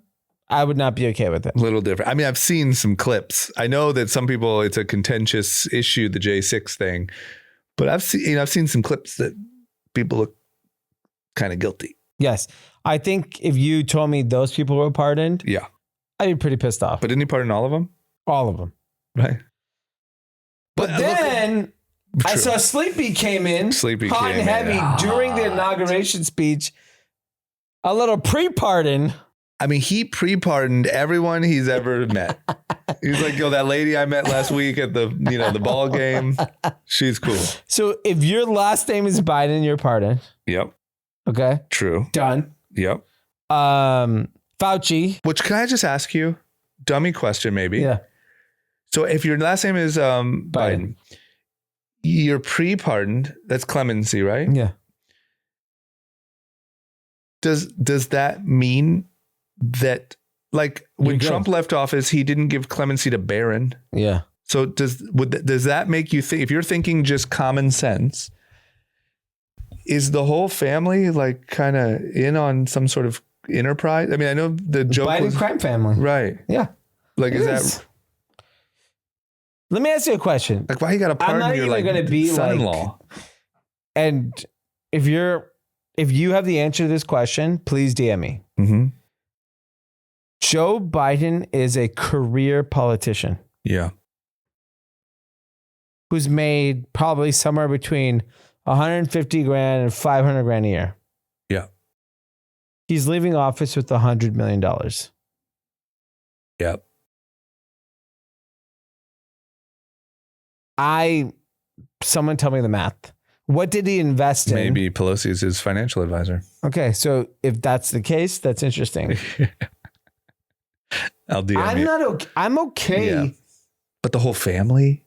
I would not be okay with it. A little different. I've seen some clips. I know that some people, it's a contentious issue, the J6 thing, but I've seen some clips that people look kind of guilty. Yes. I think if you told me those people were pardoned, I'd be pretty pissed off. But didn't he pardon all of them? All of them. Right. But then I saw Sleepy came in hot and heavy during the inauguration speech. A little pre-pardon. He pre-pardoned everyone he's ever met. He's like, that lady I met last week at the, the ball game. She's cool. So if your last name is Biden, you're pardoned. Yep. Okay. True. Done. Yep. Fauci. Which, can I just ask you? Dummy question, maybe. Yeah. So if your last name is Biden, you're pre-pardoned. That's clemency, right? Yeah. Does that mean that, like, when Trump left office, he didn't give clemency to Barron? Yeah. So does that make you think, if you're thinking just common sense, is the whole family like kind of in on some sort of enterprise? I know the joke Biden was crime family, right? Yeah. Like, is that? Let me ask you a question. Like, why you got to pardon your like son-in-law? And if you have the answer to this question, please DM me. Mm-hmm. Joe Biden is a career politician. Yeah. Who's made probably somewhere between 150 grand and 500 grand a year. Yeah. He's leaving office with $100 million. Yep. Someone tell me the math. What did he invest in? Maybe Pelosi is his financial advisor. Okay, so if that's the case, that's interesting. I'll DM I'm okay. Yeah. But the whole family?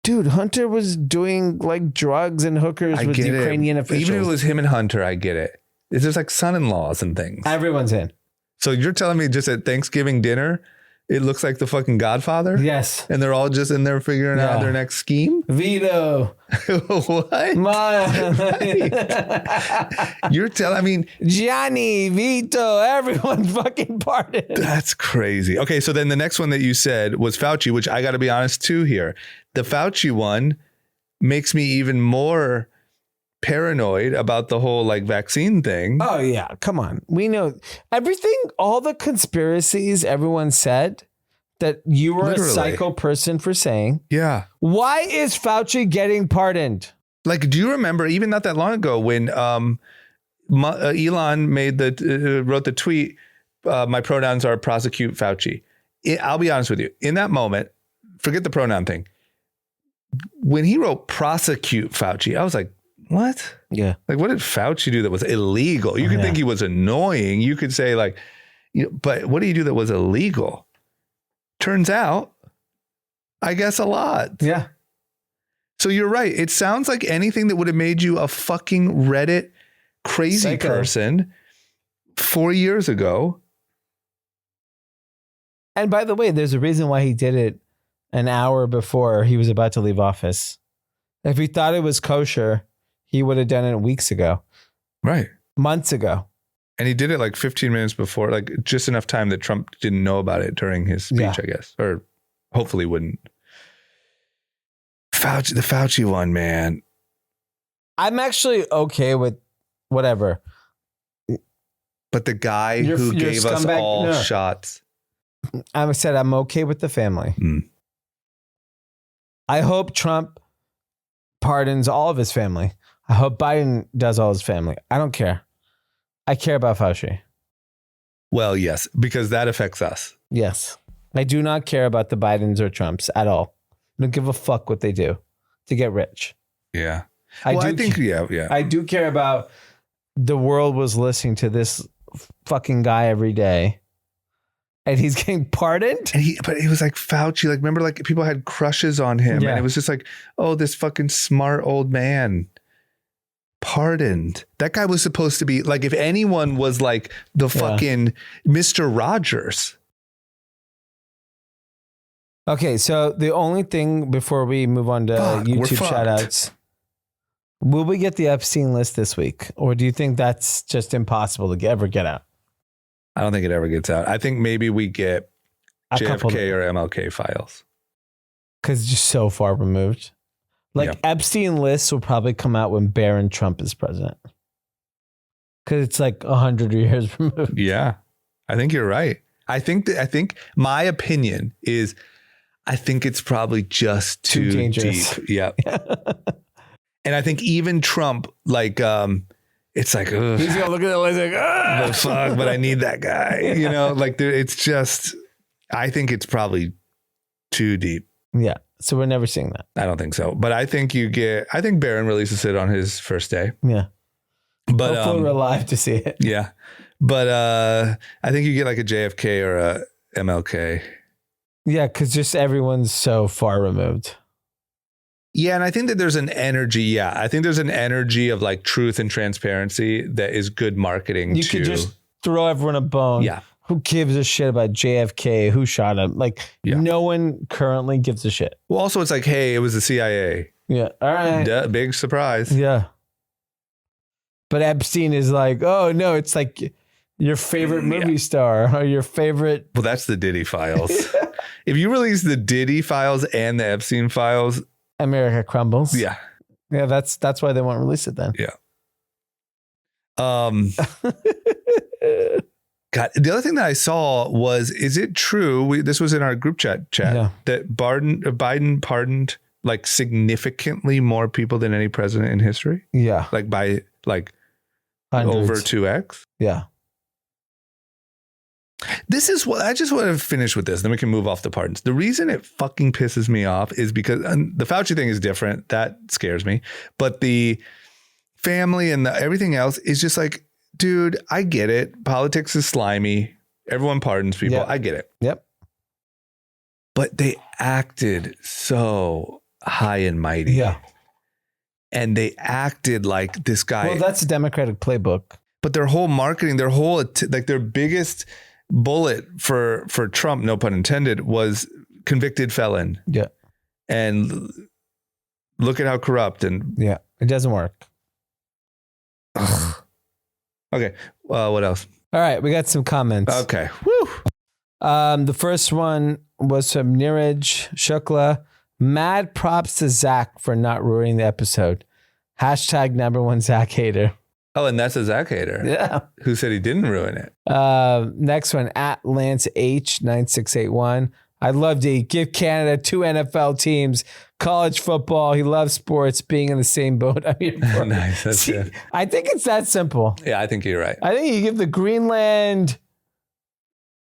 Dude, Hunter was doing like drugs and hookers with Ukrainian officials. Even if it was him and Hunter, I get it. It's just like son-in-laws and things. Everyone's in. So you're telling me just at Thanksgiving dinner, it looks like the fucking Godfather? Yes. And they're all just in there figuring out their next scheme? Vito. What? You're telling, Gianni, Vito, everyone fucking parted. That's crazy. Okay, so then the next one that you said was Fauci, which I got to be honest too here. The Fauci one makes me even more paranoid about the whole like vaccine thing. Oh yeah, come on. We know everything, all the conspiracies everyone said that you were a psycho person for saying. Yeah. Why is Fauci getting pardoned? Like, do you remember even not that long ago when Elon wrote the tweet, my pronouns are prosecute Fauci. I'll be honest with you. In that moment, forget the pronoun thing. When he wrote prosecute Fauci, I was like, what? Yeah. Like, what did Fauci do that was illegal? You could think he was annoying. You could say like, but what did he do that was illegal? Turns out, I guess a lot. Yeah. So you're right. It sounds like anything that would have made you a fucking Reddit crazy person 4 years ago. And by the way, there's a reason why he did it an hour before he was about to leave office. If he thought it was kosher, he would have done it weeks ago. Right. Months ago. And he did it like 15 minutes before, like just enough time that Trump didn't know about it during his speech, I guess, or hopefully wouldn't. The Fauci one, man. I'm actually okay with whatever. But the guy who gave us all shots. I said I'm okay with the family. I hope Trump pardons all of his family. I hope Biden does all his family. I don't care. I care about Fauci. Well, yes, because that affects us. Yes. I do not care about the Bidens or Trumps at all. I don't give a fuck what they do to get rich. Yeah. I think. I do care about the world was listening to this fucking guy every day. And he's getting pardoned? But he was like Fauci. Like, remember, like people had crushes on him. And it was just like, oh, this fucking smart old man. Pardoned. That guy was supposed to be like, if anyone was like the fucking Mr. Rogers. Okay, so the only thing before we move on to YouTube shout outs, will we get the Epstein list this week? Or do you think that's just impossible to ever get out? I don't think it ever gets out. I think maybe we get JFK or MLK files. Because it's just so far removed. Like Epstein lists will probably come out when Barron Trump is president. Because it's like 100 years removed. Yeah, I think you're right. I think my opinion is, I think it's probably just too dangerous. Deep. Yeah. And I think even Trump, like, it's like, ugh, he's gonna look at the list like, the fuck, but I need that guy. You know, like it's just, I think it's probably too deep. Yeah. So we're never seeing that. I don't think so. But I think I think Barron releases it on his first day. Yeah. But hopefully we're alive to see it. Yeah. But I think you get like a JFK or a MLK. Yeah, because just everyone's so far removed. Yeah, and I think that there's an energy. Yeah, I think there's an energy of like truth and transparency that is good marketing. You could just throw everyone a bone. Yeah. Who gives a shit about JFK? Who shot him? Like, no one currently gives a shit. Well, also, it's like, hey, it was the CIA. Yeah. All right. Duh, big surprise. Yeah. But Epstein is like, oh, no, it's like your favorite movie star or your favorite. Well, that's the Diddy files. If you release the Diddy files and the Epstein files, America crumbles. Yeah. Yeah, that's why they won't release it then. Yeah. God, the other thing that I saw was, is it true? This was in our group chat that Biden pardoned like significantly more people than any president in history. Yeah. Like by like Hundreds. Over 2x. Yeah. This is what I just want to finish with this. Then we can move off the pardons. The reason it fucking pisses me off is because the Fauci thing is different. That scares me. But the family and everything else is just like, dude, I get it. Politics is slimy. Everyone pardons people. Yep. I get it. Yep. But they acted so high and mighty. Yeah. And they acted like this guy. Well, that's a Democratic playbook. But their whole marketing, their biggest bullet for Trump, no pun intended, was convicted felon. Yeah. And look at how corrupt and it doesn't work. Ugh. Okay. What else? All right. We got some comments. Okay. Woo. The first one was from Niraj Shukla. Mad props to Zach for not ruining the episode. Hashtag #1 Zach hater. Oh, and that's a Zach hater. Yeah. Who said he didn't ruin it? Next one, at Lance H9681. I'd love to give Canada 2 NFL teams, college football. He loves sports, being in the same boat. I mean, nice. That's good. I think it's that simple. Yeah, I think you're right. I think you give the Greenland.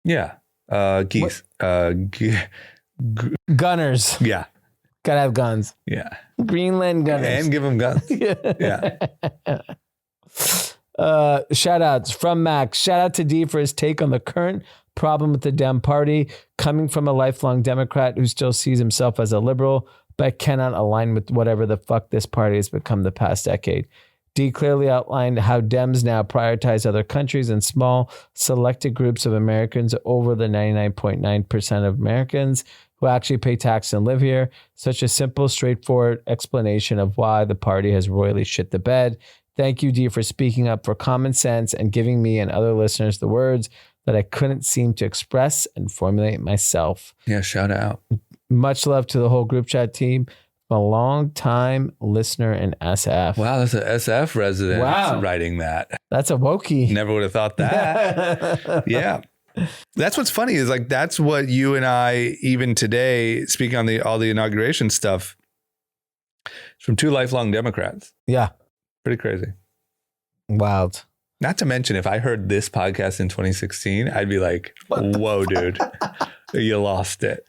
Yeah. Geese. Gunners. Yeah. Gotta have guns. Yeah. Greenland gunners. And give them guns. Yeah. Shout outs from Max. Shout out to Dee for his take on the current problem with the Dem Party, coming from a lifelong Democrat who still sees himself as a liberal, but cannot align with whatever the fuck this party has become the past decade. Dee clearly outlined how Dems now prioritize other countries and small, selected groups of Americans over the 99.9% of Americans who actually pay tax and live here. Such a simple, straightforward explanation of why the party has royally shit the bed. Thank you, Dee, for speaking up for common sense and giving me and other listeners the words that I couldn't seem to express and formulate myself. Yeah, shout out. Much love to the whole group chat team. A long time listener in SF. Wow, that's an SF resident writing that. That's a wokey. Never would have thought that. Yeah. That's what's funny is like, that's what you and I, even today, speaking on all the inauguration stuff, from 2 lifelong Democrats. Yeah. Pretty crazy. Wild. Not to mention, if I heard this podcast in 2016, I'd be like, whoa, dude, you lost it.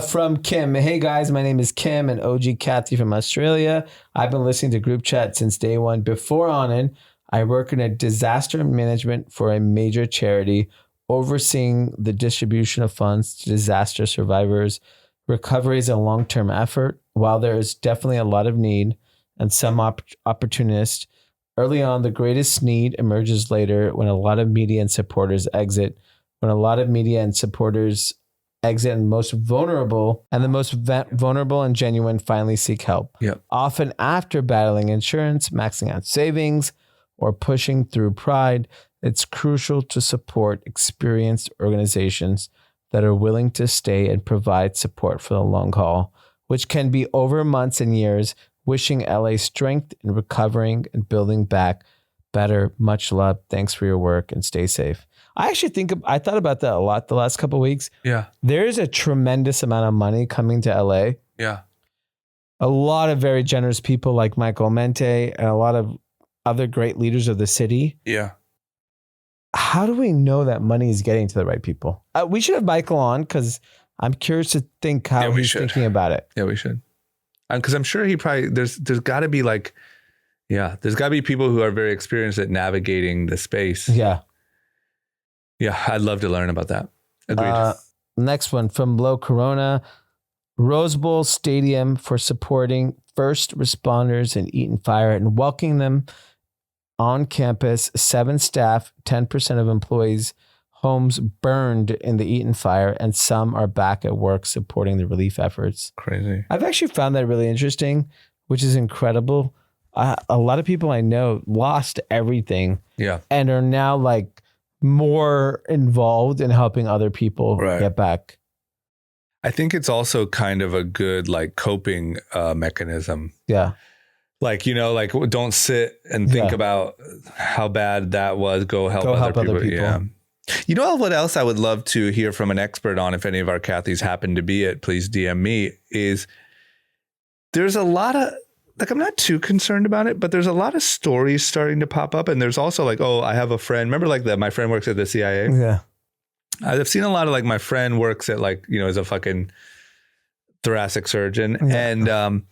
From Kim. Hey guys, my name is Kim and OG Kathy from Australia. I've been listening to group chat since day one. Before Anand, I work in a disaster management for a major charity, overseeing the distribution of funds to disaster survivors. Recovery is a long-term effort. While there is definitely a lot of need and some opportunists, early on, the greatest need emerges later when a lot of media and supporters exit. When a lot of media and supporters exit and the most vulnerable and genuine finally seek help. Yep. Often after battling insurance, maxing out savings, or pushing through pride, it's crucial to support experienced organizations that are willing to stay and provide support for the long haul, which can be over months and years. Wishing LA strength in recovering and building back better. Much love. Thanks for your work and stay safe. I thought about that a lot the last couple of weeks. Yeah. There's a tremendous amount of money coming to LA. Yeah. A lot of very generous people like Michael Mente and a lot of other great leaders of the city. Yeah. How do we know that money is getting to the right people? We should have Michael on because I'm curious to think how he's thinking about it. Yeah, we should. Because I'm sure he probably, there's got to be like, there's got to be people who are very experienced at navigating the space. Yeah. Yeah, I'd love to learn about that. Agreed. Next one from Low Corona. Rose Bowl Stadium for supporting first responders in Eaton Fire and welcoming them on campus. 7 staff, 10% of employees' homes burned in the Eaton Fire, and some are back at work supporting the relief efforts. Crazy. I've actually found that really interesting, which is incredible. A lot of people I know lost everything. Yeah. And are now like more involved in helping other people get back. I think it's also kind of a good like coping mechanism. Yeah. Like, like don't sit and think about how bad that was. Go help other people. Yeah. You know what else I would love to hear from an expert on, if any of our Kathys happen to be it, please DM me, is there's a lot of, like, I'm not too concerned about it, but there's a lot of stories starting to pop up. And there's also like, oh, I have a friend. Remember like my friend works at the CIA? Yeah. I've seen a lot of like my friend works at like, as a fucking thoracic surgeon and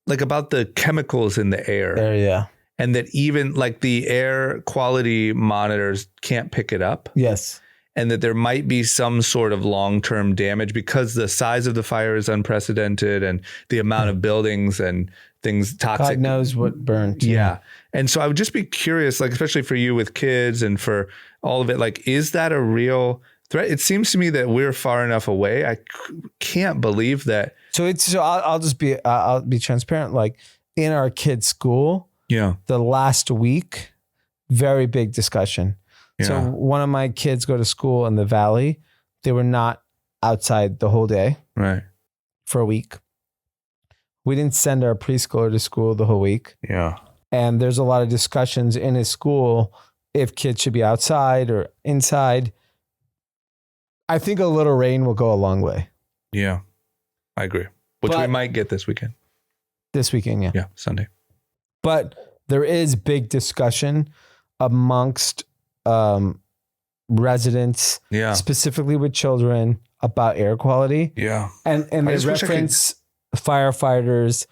like about the chemicals in the air. Yeah. And that even like the air quality monitors can't pick it up. Yes. And that there might be some sort of long-term damage because the size of the fire is unprecedented and the amount of buildings and things toxic. God knows what burned. Yeah. And so I would just be curious, like, especially for you with kids and for all of it, like, is that a real threat? It seems to me that we're far enough away. I can't believe that. So I'll be transparent. Like in our kids' school, the last week, very big discussion. Yeah. So one of my kids go to school in the Valley. They were not outside the whole day. Right. For a week. We didn't send our preschooler to school the whole week. Yeah. And there's a lot of discussions in his school if kids should be outside or inside. I think a little rain will go a long way. Yeah, I agree. Which we might get this weekend. This weekend, yeah. Yeah, Sunday. But there is big discussion amongst residents, specifically with children, about air quality. Yeah. And they reference firefighters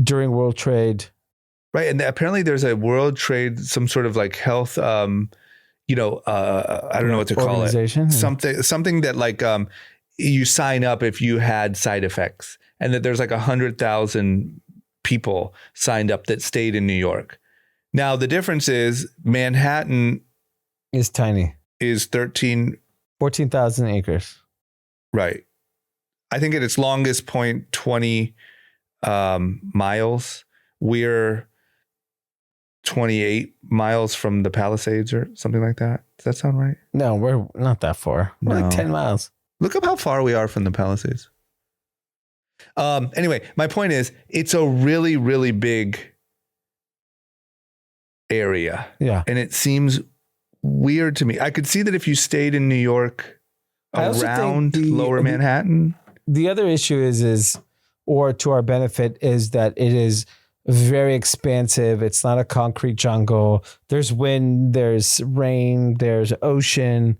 during World Trade. Right. And apparently there's a World Trade, some sort of like health, I don't know what to call it. Something that like you sign up if you had side effects, and that there's like 100,000 people signed up that stayed in New York. Now, the difference is Manhattan is tiny. Is 14,000 acres. Right. I think at its longest point, 20 miles. We're 28 miles from the Palisades or something like that. Does that sound right? No, we're not that far. We're like 10 miles. Look up how far we are from the Palisades. Anyway, my point is, it's a really, really big area. Yeah. And it seems weird to me. I could see that if you stayed in New York around lower Manhattan. The other issue is, or to our benefit, is that it is very expansive. It's not a concrete jungle. There's wind, there's rain, there's ocean.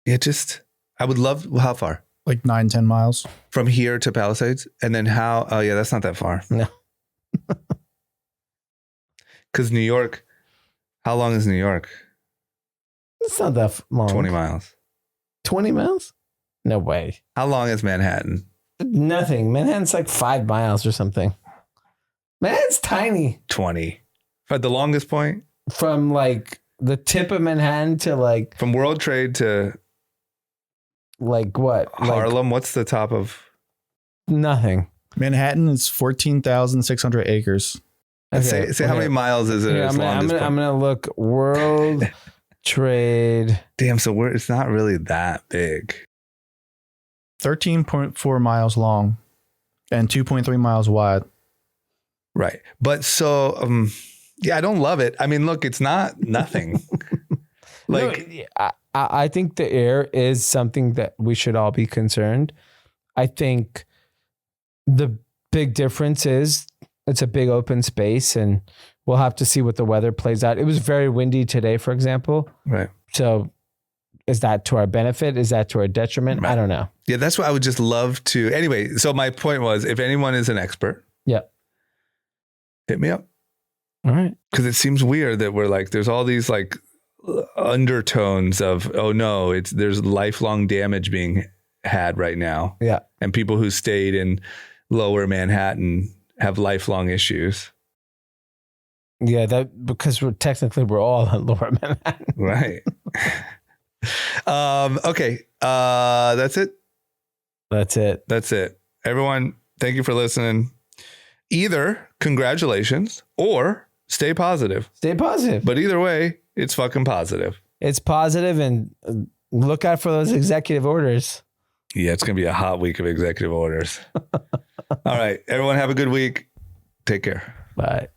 I would love, how far? Like 9-10 miles. From here to Palisades? And then that's not that far. No. Because New York, how long is New York? It's not that long. 20 miles. 20 miles? No way. How long is Manhattan? Nothing. Manhattan's like 5 miles or something. Manhattan's tiny. 20. At the longest point? From like the tip of Manhattan to like... From World Trade to... Like what? Harlem? What's the top of... Nothing. Manhattan is 14,600 acres. Okay. Say how many miles is it? I'm gonna look World Trade. Damn, so it's not really that big. 13.4 miles long and 2.3 miles wide. Right. But so, I don't love it. I mean, look, it's not nothing. I think the air is something that we should all be concerned. I think the big difference is it's a big open space, and we'll have to see what the weather plays out. It was very windy today, for example. Right. So is that to our benefit? Is that to our detriment? Right. I don't know. Yeah, that's what I would just love to. Anyway, so my point was, if anyone is an expert, hit me up. All right. Because it seems weird that we're like, there's all these like undertones of, oh no, there's lifelong damage being had right now. Yeah. And people who stayed in lower Manhattan have lifelong issues. Yeah, because we're all in lower Manhattan. Right. Okay. That's it. That's it. Everyone, thank you for listening. Either congratulations or stay positive. But either way, it's fucking positive. It's positive, and look out for those executive orders. Yeah, it's going to be a hot week of executive orders. All right. Everyone have a good week. Take care. Bye.